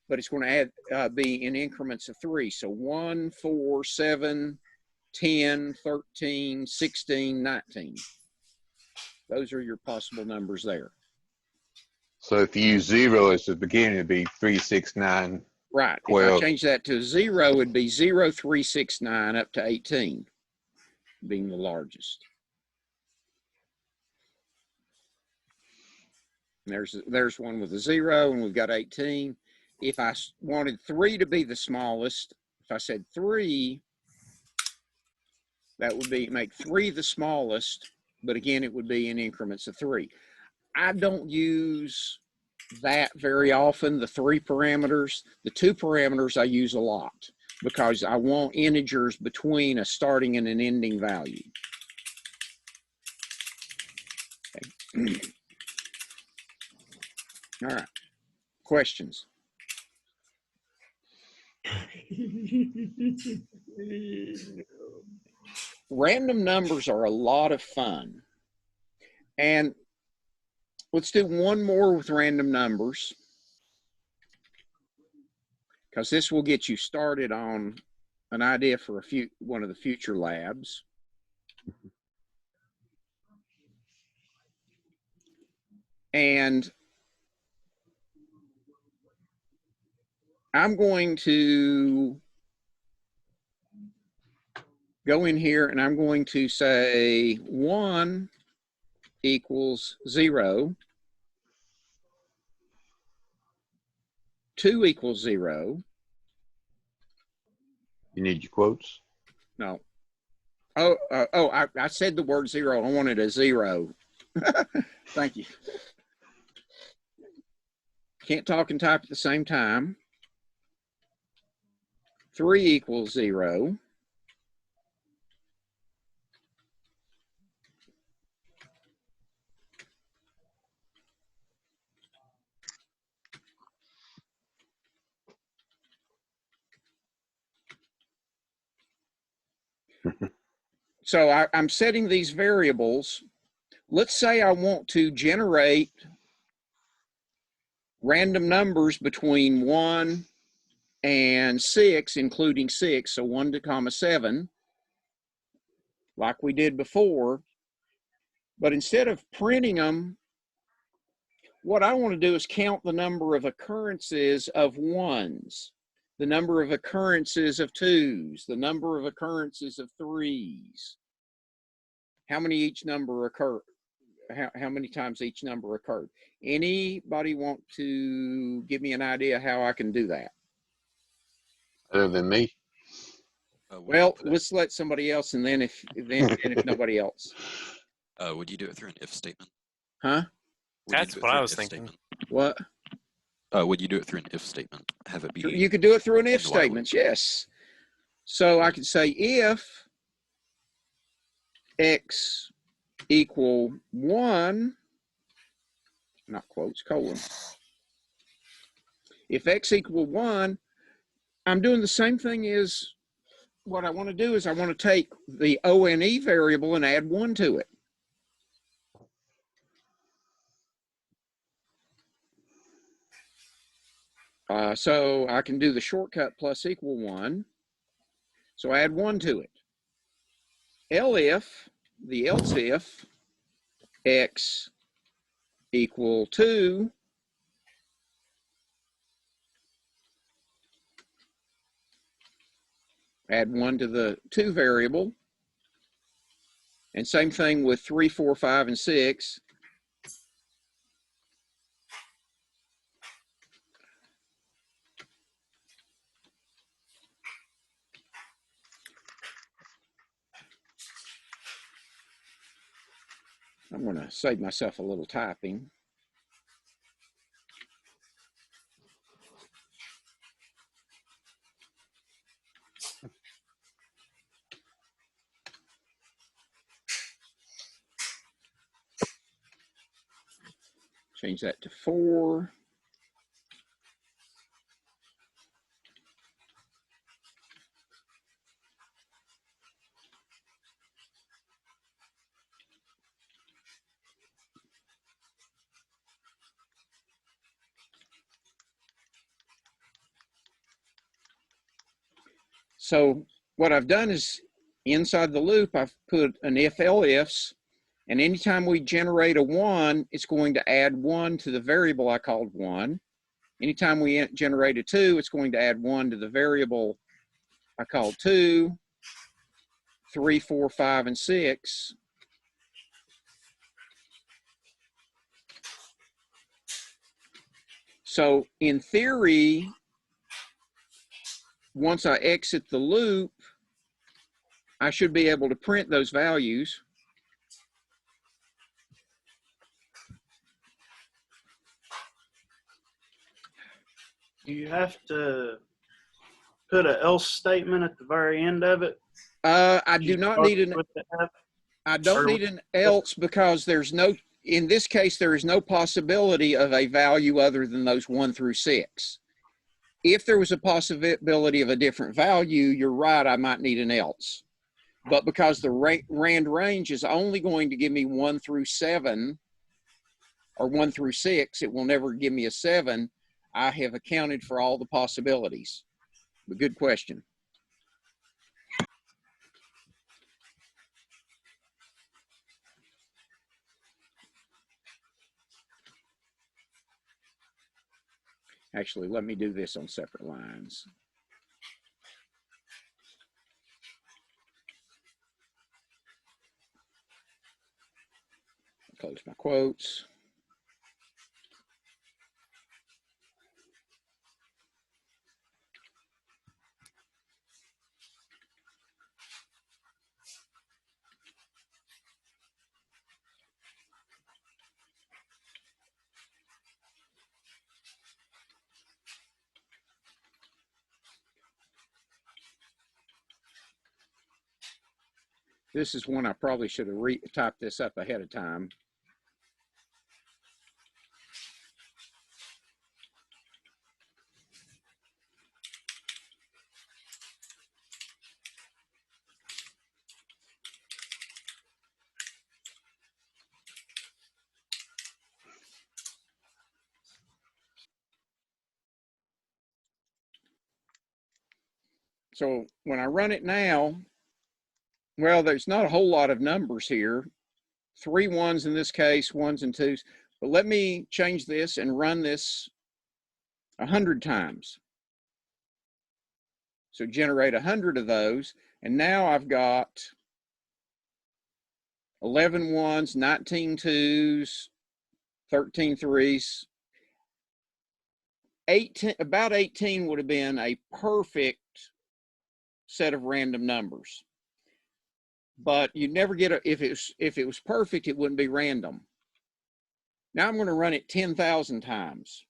Speaker 3: but it's going to add be in increments of 3. So 1, 4, 7, 10, 13, 16, 19. Those are your possible numbers there.
Speaker 4: So if you use 0 as the beginning, it'd be 3, 6, 9.
Speaker 3: Right.
Speaker 4: 12.
Speaker 3: If I change that to 0, it'd be 0, 3, 6, 9 up to 18 being the largest. And there's one with a 0, and we've got 18. If I wanted 3 to be the smallest, if I said 3, that would make 3 the smallest, but again, it would be in increments of 3. I don't use that very often, the 3 parameters. The 2 parameters I use a lot because I want integers between a starting and an ending value. Okay. All right. Questions? Random numbers are a lot of fun. And let's do one more with random numbers, because this will get you started on an idea for one of the future labs. And I'm going to go in here and I'm going to say 1 equals 0, 2 equals 0.
Speaker 4: You need your quotes?
Speaker 3: No. I said the word 0. I wanted a 0. Thank you. Can't talk and type at the same time. 3 equals 0. So I'm setting these variables. Let's say I want to generate random numbers between 1 and 6, including 6, so 1 to 7, like we did before. But instead of printing them, what I want to do is count the number of occurrences of 1s, the number of occurrences of 2s, the number of occurrences of 3s. How many each number occur? How many times each number occurred? Anybody want to give me an idea how I can do that?
Speaker 4: Other than me?
Speaker 3: Well, let's let somebody else, and then if nobody else.
Speaker 7: Would you do it through an if statement?
Speaker 3: Huh?
Speaker 8: That's what I was thinking.
Speaker 3: What?
Speaker 7: Would you do it through an if statement? Have it be.
Speaker 3: You could do it through an if
Speaker 7: in the while
Speaker 3: statement,
Speaker 7: loop.
Speaker 3: yes. So I could say if x equal 1, not quotes, colon. If x equal 1, I'm doing the same thing as what I want to do is I want to take the ONE variable and add 1 to it. So I can do the shortcut plus equal 1. So I add 1 to it. Elif, the else if, x equal 2, add 1 to the 2 variable. And same thing with 3, 4, 5, and 6. I'm going to save myself a little typing. Change that to 4. So what I've done is inside the loop, I've put an if-elifs, and anytime we generate a 1, it's going to add 1 to the variable I called 1. Anytime we generate a 2, it's going to add 1 to the variable I called 2, 3, 4, 5, and 6. So in theory, once I exit the loop, I should be able to print those values.
Speaker 5: Do you have to put an else statement at the very end of it?
Speaker 3: I do not need an. I don't need an else because there's no. In this case, there is no possibility of a value other than those 1 through 6. If there was a possibility of a different value, you're right, I might need an else. But because the rand range is only going to give me 1 through 7 or 1 through 6, it will never give me a 7. I have accounted for all the possibilities. But good question. Actually, let me do this on separate lines. close my quotes. This is one I probably should have typed this up ahead of time. So when I run it now, well, there's not a whole lot of numbers here. 3 ones in this case, 1s and 2s. But let me change this and run this 100 times. So generate 100 of those. And now I've got 11 1s, 19 2s, 13 3s. 18, about 18 would have been a perfect set of random numbers. But you never get a, if it was perfect, it wouldn't be random. Now I'm going to run it 10,000 times.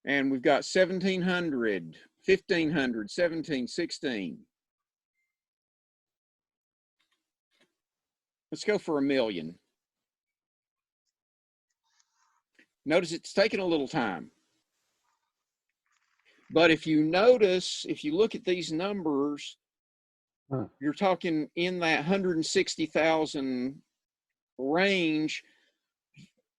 Speaker 3: And we've got 1,700, 1,500, 17, 16. Let's go for 1,000,000. Notice it's taking a little time. But if you notice, if you look at these numbers, you're talking in that 160,000 range,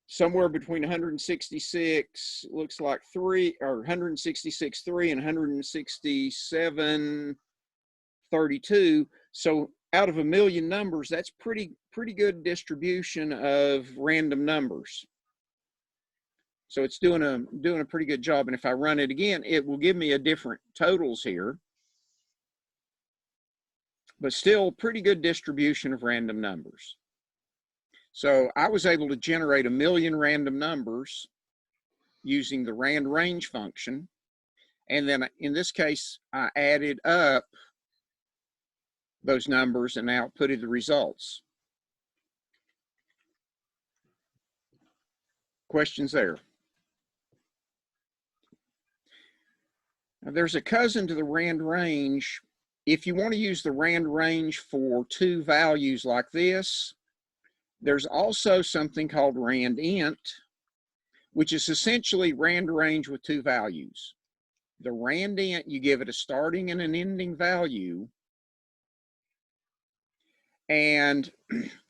Speaker 3: somewhere between 166, looks like 3, or 166.3 and 167.32. So out of 1,000,000 numbers, that's pretty good distribution of random numbers. So it's doing a pretty good job. And if I run it again, it will give me a different totals here. But still pretty good distribution of random numbers. So I was able to generate 1,000,000 random numbers using the rand range function. And then in this case, I added up those numbers and outputted the results. Questions there? Now, there's a cousin to the rand range. If you want to use the rand range for 2 values like this, there's also something called rand int, which is essentially rand range with 2 values. The rand int, you give it a starting and an ending value, and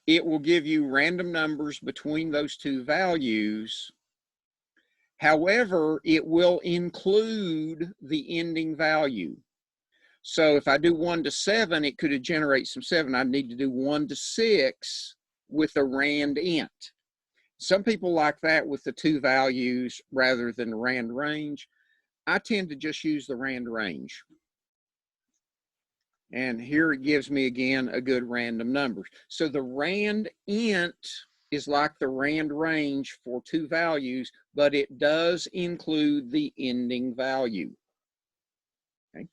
Speaker 3: it will give you random numbers between those 2 values. However, it will include the ending value. So if I do 1 to 7, it could generate some 7. I'd need to do 1 to 6 with a rand int. Some people like that with the 2 values rather than the rand range. I tend to just use the rand range. And here it gives me again a good random number. So the rand int is like the rand range for 2 values, but it does include the ending value. Okay.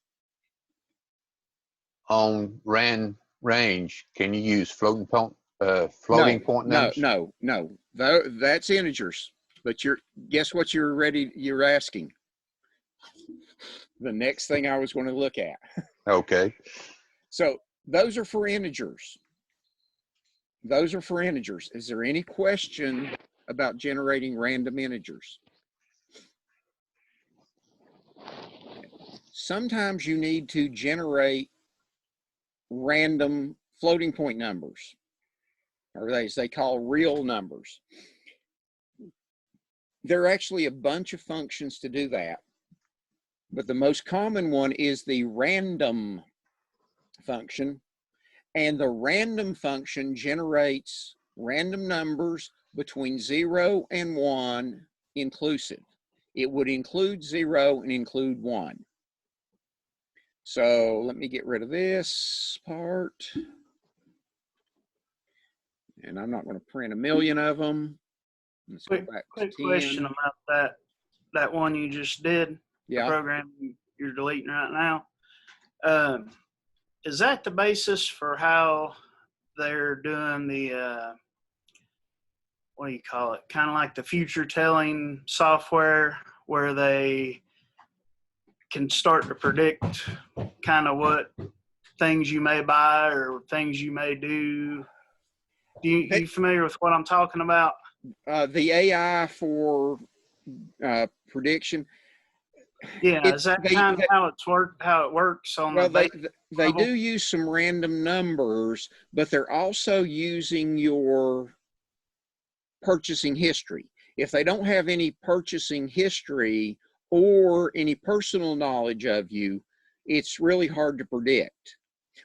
Speaker 4: On rand range, can you use floating point numbers?
Speaker 3: No. That's integers. But guess what you're asking? The next thing I was going to look at.
Speaker 4: Okay.
Speaker 3: So those are for integers. Those are for integers. Is there any question about generating random integers? Sometimes you need to generate random floating point numbers, or they call real numbers. There are actually a bunch of functions to do that, but the most common one is the random function, and the random function generates random numbers between 0 and 1 inclusive. It would include 0 and include 1. So let me get rid of this part. And I'm not going to print a million of them. Let's go back to
Speaker 5: Quick
Speaker 3: 10.
Speaker 5: question about that one you just did.
Speaker 3: Yeah.
Speaker 5: The program you're deleting right now. Is that the basis for how they're doing the what do you call it? Kind of like the future telling software, where they can start to predict kind of what things you may buy or things you may do. You familiar with what I'm talking about?
Speaker 3: The AI for prediction.
Speaker 5: Yeah, is that kind of how it works on
Speaker 3: well,
Speaker 5: the
Speaker 3: they do use some random numbers, but they're also using your purchasing history. If they don't have any purchasing history or any personal knowledge of you, it's really hard to predict.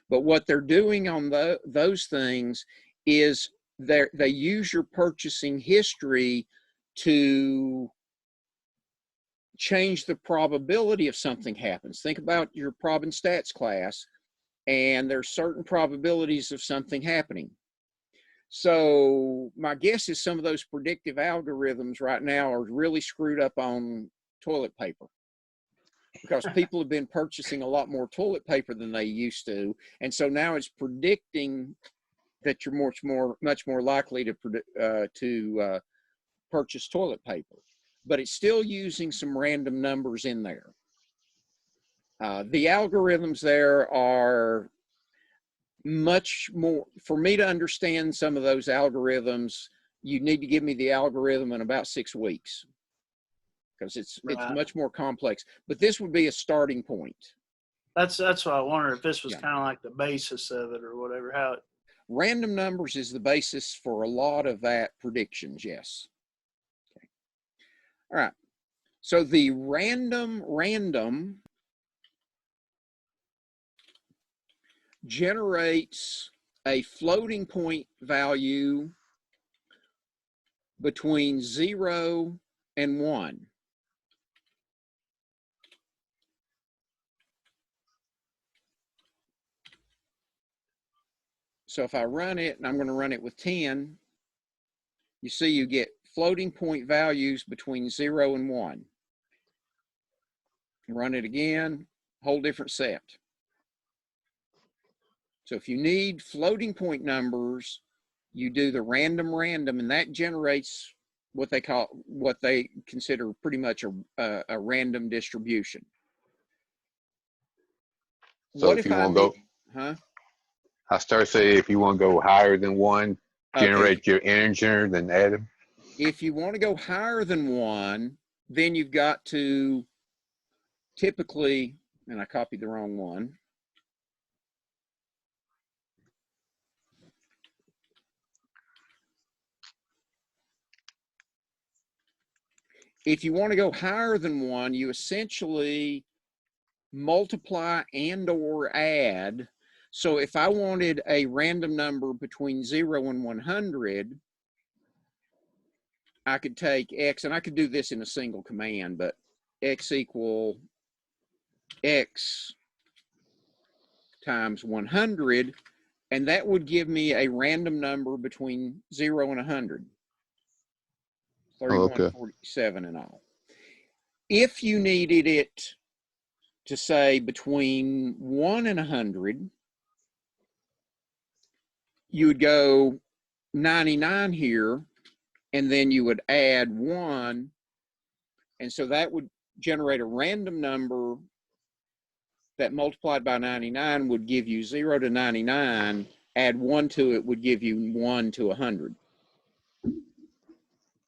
Speaker 3: But what they're doing on those things is they use your purchasing history to change the probability of something happens. Think about your prob and stats class, and there's certain probabilities of something happening. So my guess is some of those predictive algorithms right now are really screwed up on toilet paper, because people have been purchasing a lot more toilet paper than they used to. And so now it's predicting that you're much more likely to purchase toilet paper, but it's still using some random numbers in there. The algorithms there are much more, for me to understand some of those algorithms, you need to give me the algorithm in about 6 weeks, because it's much more complex. But this would be a starting point.
Speaker 5: That's what I wonder, if this was kind of like the basis of it or whatever. How it
Speaker 3: random numbers is the basis for a lot of that predictions. Yes. Okay. All right. So the random generates a floating point value between 0 and 1. So if I run it, and I'm going to run it with 10, you see you get floating point values between 0 and 1. Run it again, whole different set. So if you need floating point numbers, you do the random, and that generates what they consider pretty much a random distribution.
Speaker 4: So if you want to go, I start saying if you want to go higher than 1, generate your integer, then add them.
Speaker 3: If you want to go higher than 1, then you've got to typically, and I copied the wrong one. If you want to go higher than 1, you essentially multiply and or add. So if I wanted a random number between 0 and 100, I could take x, and I could do this in a single command, but x equal x times 100, and that would give me a random number between 0 and 100. 31, 47 and all. If you needed it to say between 1 and 100, you would go 99 here, and then you would add 1, and so that would generate a random number that multiplied by 99 would give you 0 to 99. Add 1 to it would give you 1 to 100.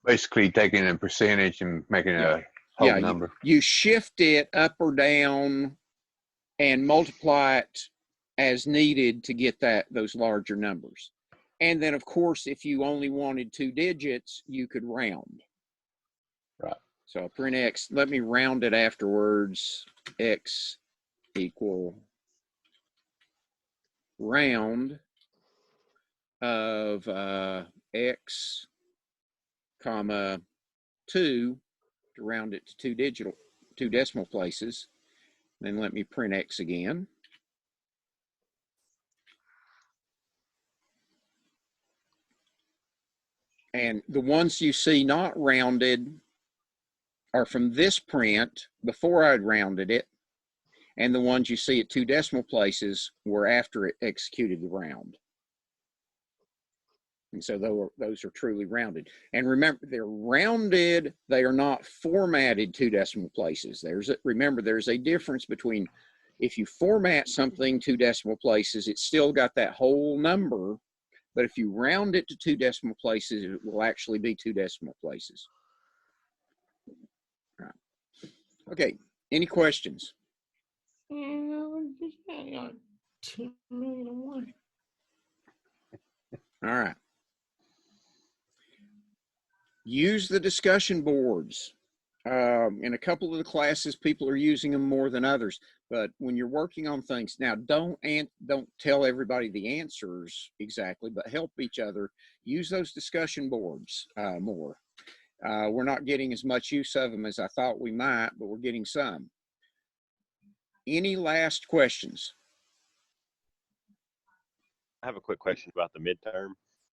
Speaker 4: Basically taking a percentage and making a whole number.
Speaker 3: You shift it up or down and multiply it as needed to get those larger numbers. And then, of course, if you only wanted 2 digits, you could round.
Speaker 4: Right.
Speaker 3: So I'll print x. Let me round it afterwards. X equal round of x comma 2 to round it to 2 decimal places. Then let me print x again. And the ones you see not rounded are from this print before I'd rounded it. And the ones you see at 2 decimal places were after it executed the round. And so those are truly rounded. And remember, they're rounded. They are not formatted 2 decimal places. Remember, there's a difference between if you format something 2 decimal places, it's still got that whole number. But if you round it to 2 decimal places, it will actually be 2 decimal places. All right. Okay. Any questions?
Speaker 1: Yeah, 10 million and one.
Speaker 3: All right. Use the discussion boards. In a couple of the classes, people are using them more than others. But when you're working on things, now don't tell everybody the answers exactly, but help each other. Use those discussion boards more. We're not getting as much use of them as I thought we might, but we're getting some. Any last questions?
Speaker 9: I have a quick question about the midterm.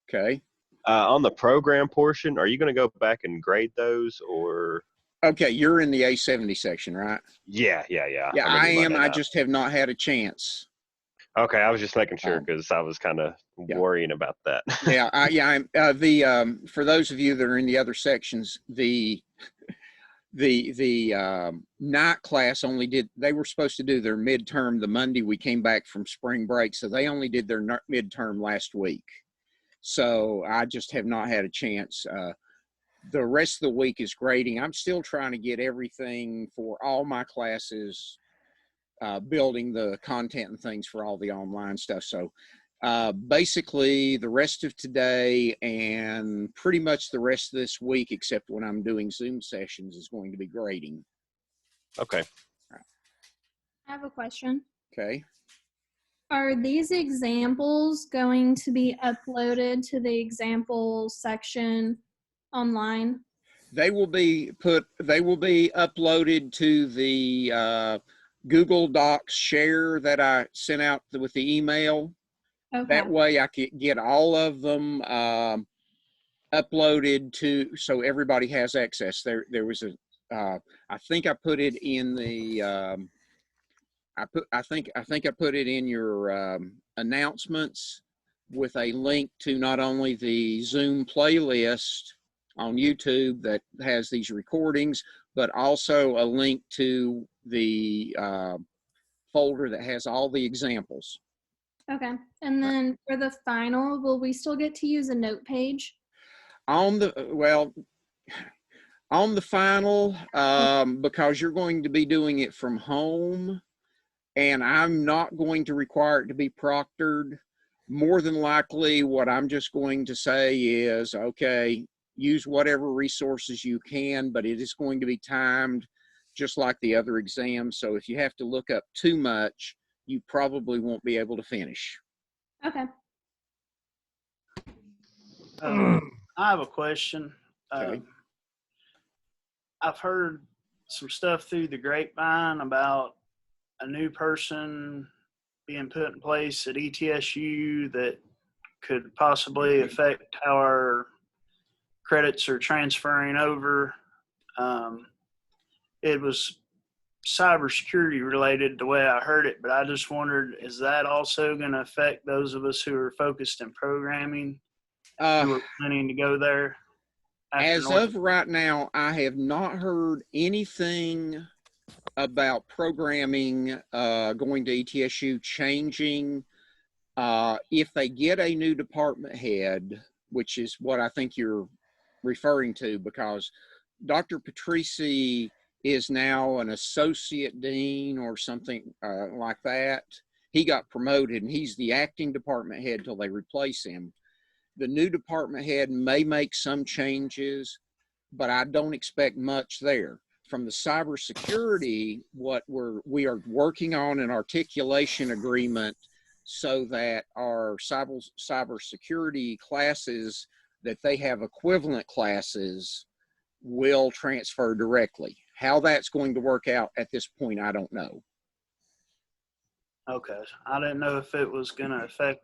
Speaker 3: Okay.
Speaker 9: On the program portion, are you going to go back and grade those, or?
Speaker 3: Okay, you're in the A70 section, right?
Speaker 9: Yeah.
Speaker 3: Yeah, I am. I just have not had a chance.
Speaker 9: Okay, I was just making sure because I was kind of worrying about that.
Speaker 3: I'm the for those of you that are in the other sections, the night class they were supposed to do their midterm the Monday we came back from spring break, so they only did their midterm last week. So I just have not had a chance. The rest of the week is grading. I'm still trying to get everything for all my classes, building the content and things for all the online stuff. So basically the rest of today and pretty much the rest of this week, except when I'm doing Zoom sessions, is going to be grading.
Speaker 9: Okay.
Speaker 10: I have a question.
Speaker 3: Okay.
Speaker 10: Are these examples going to be uploaded to the example section online?
Speaker 3: They will be uploaded to the Google Docs share that I sent out with the email. Okay. That way I could get all of them uploaded to, so everybody has access. There was I think I put it in the, I think I put it in your announcements with a link to not only the Zoom playlist on YouTube that has these recordings, but also a link to the folder that has all the examples.
Speaker 10: Okay. And then for the final, will we still get to use a note page?
Speaker 3: On the final, because you're going to be doing it from home, and I'm not going to require it to be proctored. More than likely, what I'm just going to say is, okay, use whatever resources you can, but it is going to be timed just like the other exams. So if you have to look up too much, you probably won't be able to finish.
Speaker 10: Okay.
Speaker 5: I have a question.
Speaker 3: Okay.
Speaker 5: I've heard some stuff through the grapevine about a new person being put in place at ETSU that could possibly affect how our credits are transferring over. It was cybersecurity related the way I heard it, but I just wondered, is that also going to affect those of us who are focused in programming who are planning to go there?
Speaker 3: As of right now, I have not heard anything about programming going to ETSU changing. If they get a new department head, which is what I think you're referring to, because Dr. Patrici is now an associate dean or something like that. He got promoted and he's the acting department head till they replace him. The new department head may make some changes, but I don't expect much there. From the cybersecurity, what we are working on an articulation agreement so that our cybersecurity classes that they have equivalent classes will transfer directly. How that's going to work out at this point, I don't know.
Speaker 5: Okay. I didn't know if it was going to affect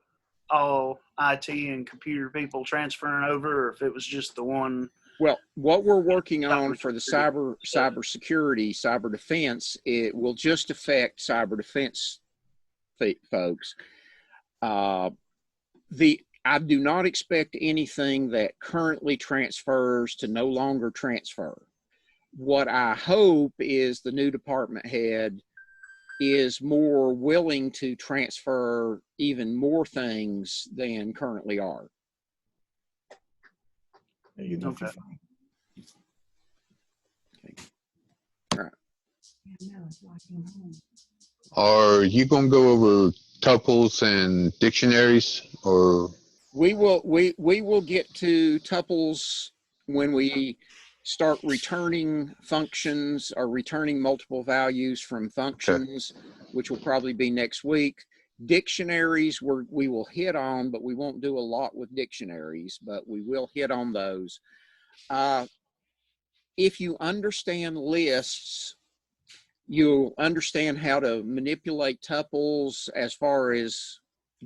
Speaker 5: all IT and computer people transferring over, or if it was just the one.
Speaker 3: Well, what we're working on for the cybersecurity, cyber defense, it will just affect cyber defense folks. I do not expect anything that currently transfers to no longer transfer. What I hope is the new department head is more willing to transfer even more things than currently are.
Speaker 5: Okay.
Speaker 3: All right.
Speaker 4: Are you going to go over tuples and dictionaries, or?
Speaker 3: We will get to tuples when we start returning functions or returning multiple values from functions, which will probably be next week. Dictionaries we will hit on, but we won't do a lot with dictionaries, but we will hit on those. If you understand lists, you'll understand how to manipulate tuples as far as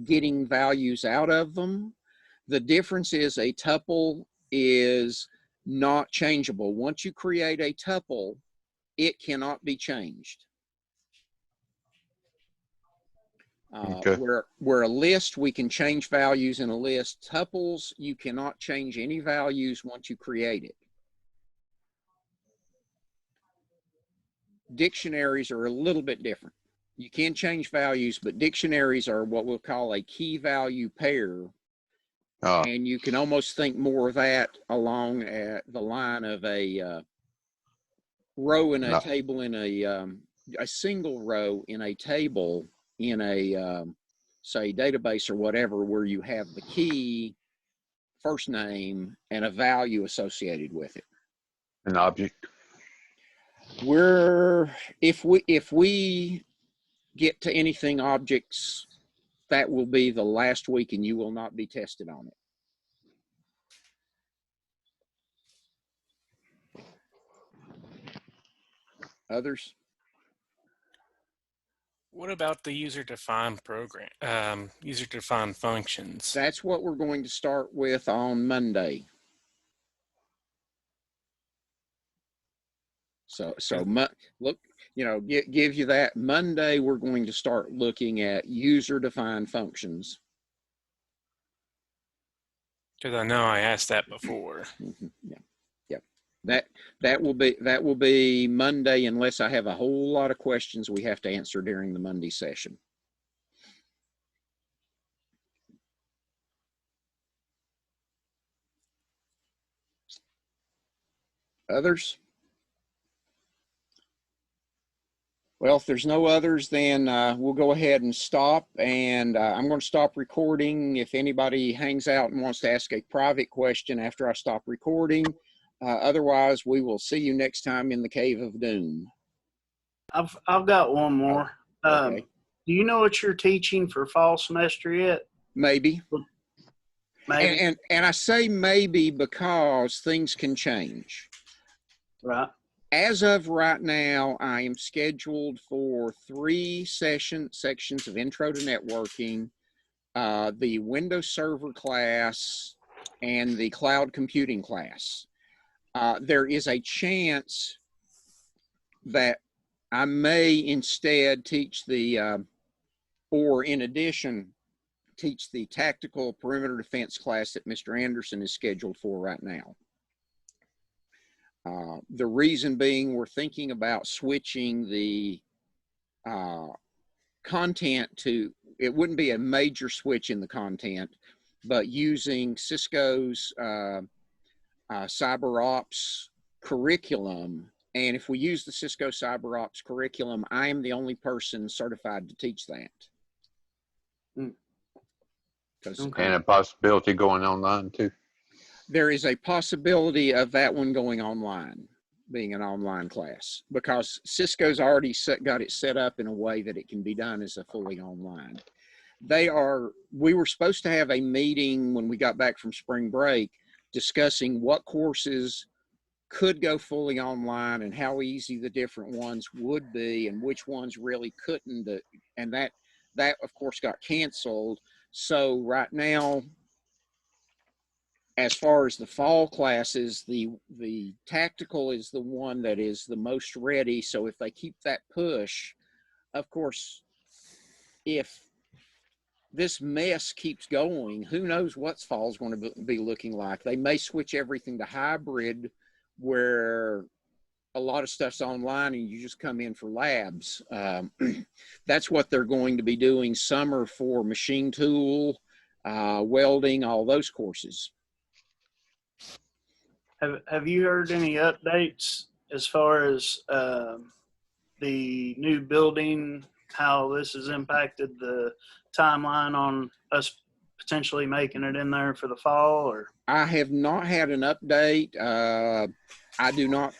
Speaker 3: getting values out of them. The difference is a tuple is not changeable. Once you create a tuple, it cannot be changed. Where a list, we can change values in a list. Tuples, you cannot change any values once you create it. Dictionaries are a little bit different. You can change values, but dictionaries are what we'll call a key value pair. And you can almost think more of that along the line of a row in a table in a single row in a table in a, say, database or whatever, where you have the key, first name, and a value associated with it.
Speaker 4: An object.
Speaker 3: If we get to anything objects, that will be the last week and you will not be tested on it. Others?
Speaker 8: What about the user-defined program, user-defined functions?
Speaker 3: That's what we're going to start with on Monday. So look, give you that. Monday, we're going to start looking at user-defined functions.
Speaker 8: Because I know I asked that before.
Speaker 3: Yeah. That will be Monday, unless I have a whole lot of questions we have to answer during the Monday session. Others? Well, if there's no others, then we'll go ahead and stop, and I'm going to stop recording. If anybody hangs out and wants to ask a private question after I stop recording, otherwise we will see you next time in the Cave of Doom.
Speaker 5: I've got one more.
Speaker 3: Okay.
Speaker 5: Do you know what you're teaching for fall semester yet?
Speaker 3: Maybe.
Speaker 5: Maybe.
Speaker 3: And I say maybe because things can change.
Speaker 5: Right.
Speaker 3: As of right now, I am scheduled for 3 sections of Intro to Networking, the Windows Server class, and the Cloud Computing class. There is a chance that I may instead teach or in addition, teach the Tactical Perimeter Defense class that Mr. Anderson is scheduled for right now. The reason being, we're thinking about switching the content to, it wouldn't be a major switch in the content, but using Cisco's CyberOps curriculum. And if we use the Cisco CyberOps curriculum, I am the only person certified to teach that.
Speaker 4: And a possibility going online too.
Speaker 3: There is a possibility of that one going online, being an online class, because Cisco's already got it set up in a way that it can be done as a fully online. We were supposed to have a meeting when we got back from spring break discussing what courses could go fully online and how easy the different ones would be and which ones really couldn't. And that of course got canceled. So right now, as far as the fall classes, the tactical is the one that is the most ready. So if they keep that push, of course, if this mess keeps going, who knows what fall's going to be looking like. They may switch everything to hybrid, where a lot of stuff's online and you just come in for labs. That's what they're going to be doing summer for machine tool, welding, all those courses.
Speaker 5: Have you heard any updates as far as the new building, how this has impacted the timeline on us potentially making it in there for the fall? Or
Speaker 3: I have not had an update. I do not,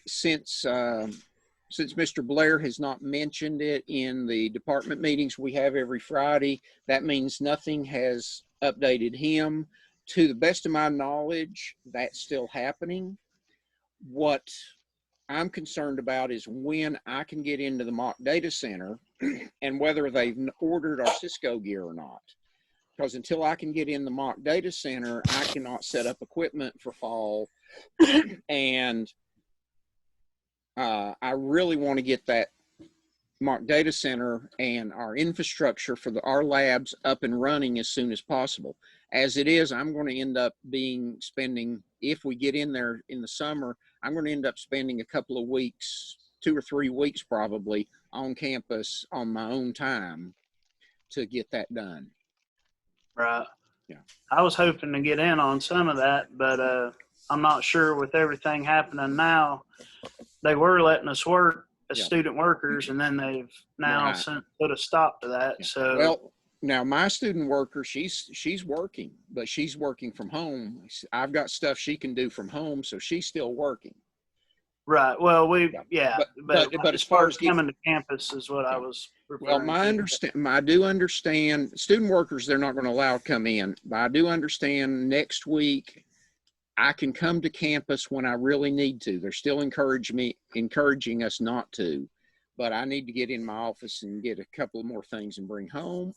Speaker 3: since Mr. Blair has not mentioned it in the department meetings we have every Friday, that means nothing has updated him. To the best of my knowledge, that's still happening. What I'm concerned about is when I can get into the mock data center and whether they've ordered our Cisco gear or not. Because until I can get in the mock data center, I cannot set up equipment for fall. And I really want to get that mock data center and our infrastructure for our labs up and running as soon as possible. As it is, I'm going to end up spending, if we get in there in the summer, I'm going to end up spending a couple of weeks, 2 or 3 weeks probably, on campus on my own time to get that done.
Speaker 5: right?
Speaker 3: Yeah.
Speaker 5: I was hoping to get in on some of that, but I'm not sure with everything happening now. They were letting us work as student workers, and then they've now put a stop to that. So
Speaker 3: well, now my student worker, she's working, but she's working from home. I've got stuff she can do from home, so she's still working.
Speaker 5: Right. Well, but
Speaker 3: as far as
Speaker 5: coming to campus is what I was referring to.
Speaker 3: I do understand student workers, they're not going to allow to come in, but I do understand next week I can come to campus when I really need to. They're still encouraging us not to, but I need to get in my office and get a couple of more things and bring home.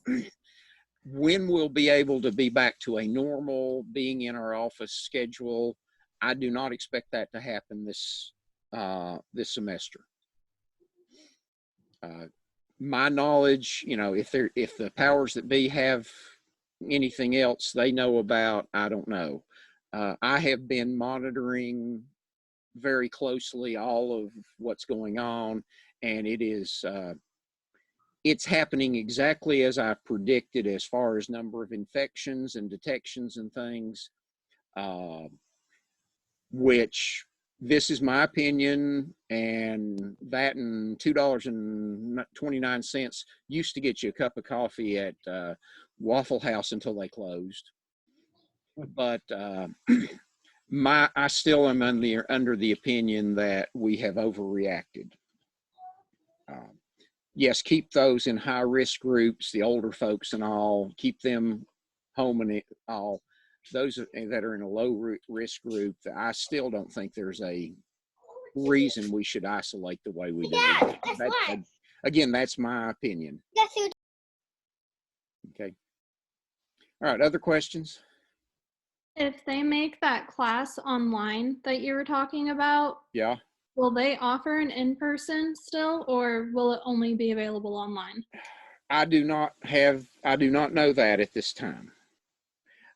Speaker 3: When we'll be able to be back to a normal being in our office schedule, I do not expect that to happen this semester. My knowledge, if the powers that be have anything else they know about, I don't know. I have been monitoring very closely all of what's going on, and it's happening exactly as I predicted as far as number of infections and detections and things, which this is my opinion, and that and $2.29 used to get you a cup of coffee at Waffle House until they closed. But I still am under the opinion that we have overreacted. Yes, keep those in high risk groups, the older folks and all, keep them home and all. Those that are in a low risk group, I still don't think there's a reason we should isolate the way we do. Again, that's my opinion. Okay. All right, other questions?
Speaker 10: If they make that class online that you were talking about,
Speaker 3: yeah,
Speaker 10: will they offer an in-person still, or will it only be available online?
Speaker 3: I do not know that at this time.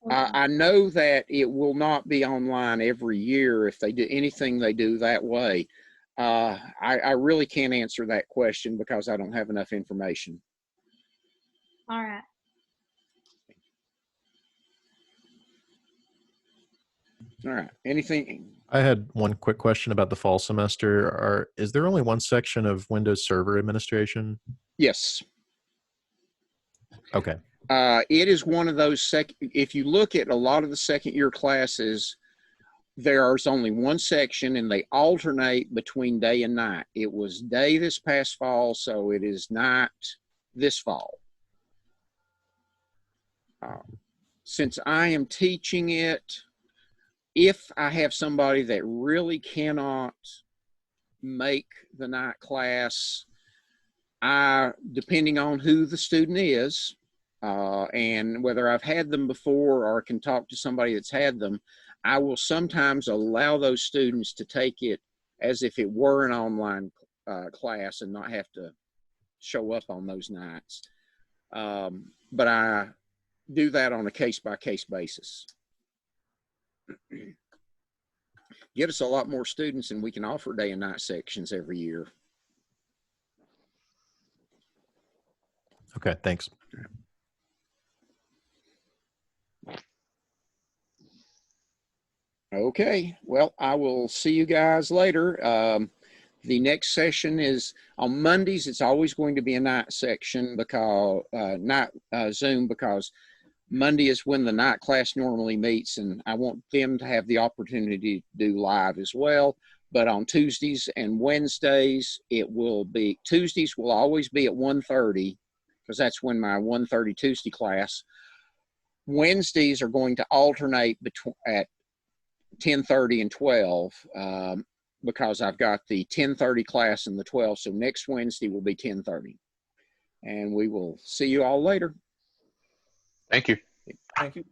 Speaker 3: Okay. I know that it will not be online every year if they do anything they do that way. I really can't answer that question because I don't have enough information.
Speaker 10: All right.
Speaker 3: All right. Anything?
Speaker 6: I had one quick question about the fall semester. Is there only one section of Windows Server Administration?
Speaker 3: Yes.
Speaker 6: Okay.
Speaker 3: It is one of those if you look at a lot of the second year classes, there's only one section and they alternate between day and night. It was day this past fall, so it is night this fall. Since I am teaching it, if I have somebody that really cannot make the night class, depending on who the student is, and whether I've had them before or can talk to somebody that's had them, I will sometimes allow those students to take it as if it were an online class and not have to show up on those nights. But I do that on a case-by-case basis. Get us a lot more students and we can offer day and night sections every year.
Speaker 6: Okay, thanks.
Speaker 3: Okay, well, I will see you guys later. The next session is on Mondays. It's always going to be a night section because night Zoom, because Monday is when the night class normally meets, and I want them to have the opportunity to do live as well. But on Tuesdays and Wednesdays, it will be, Tuesdays will always be at 1:30 because that's when my 1:30 Tuesday class. Wednesdays are going to alternate between at 10:30 and 12 because I've got the 10:30 class and the 12. So next Wednesday will be 10:30. And we will see you all later.
Speaker 4: Thank you.
Speaker 2: Thank you.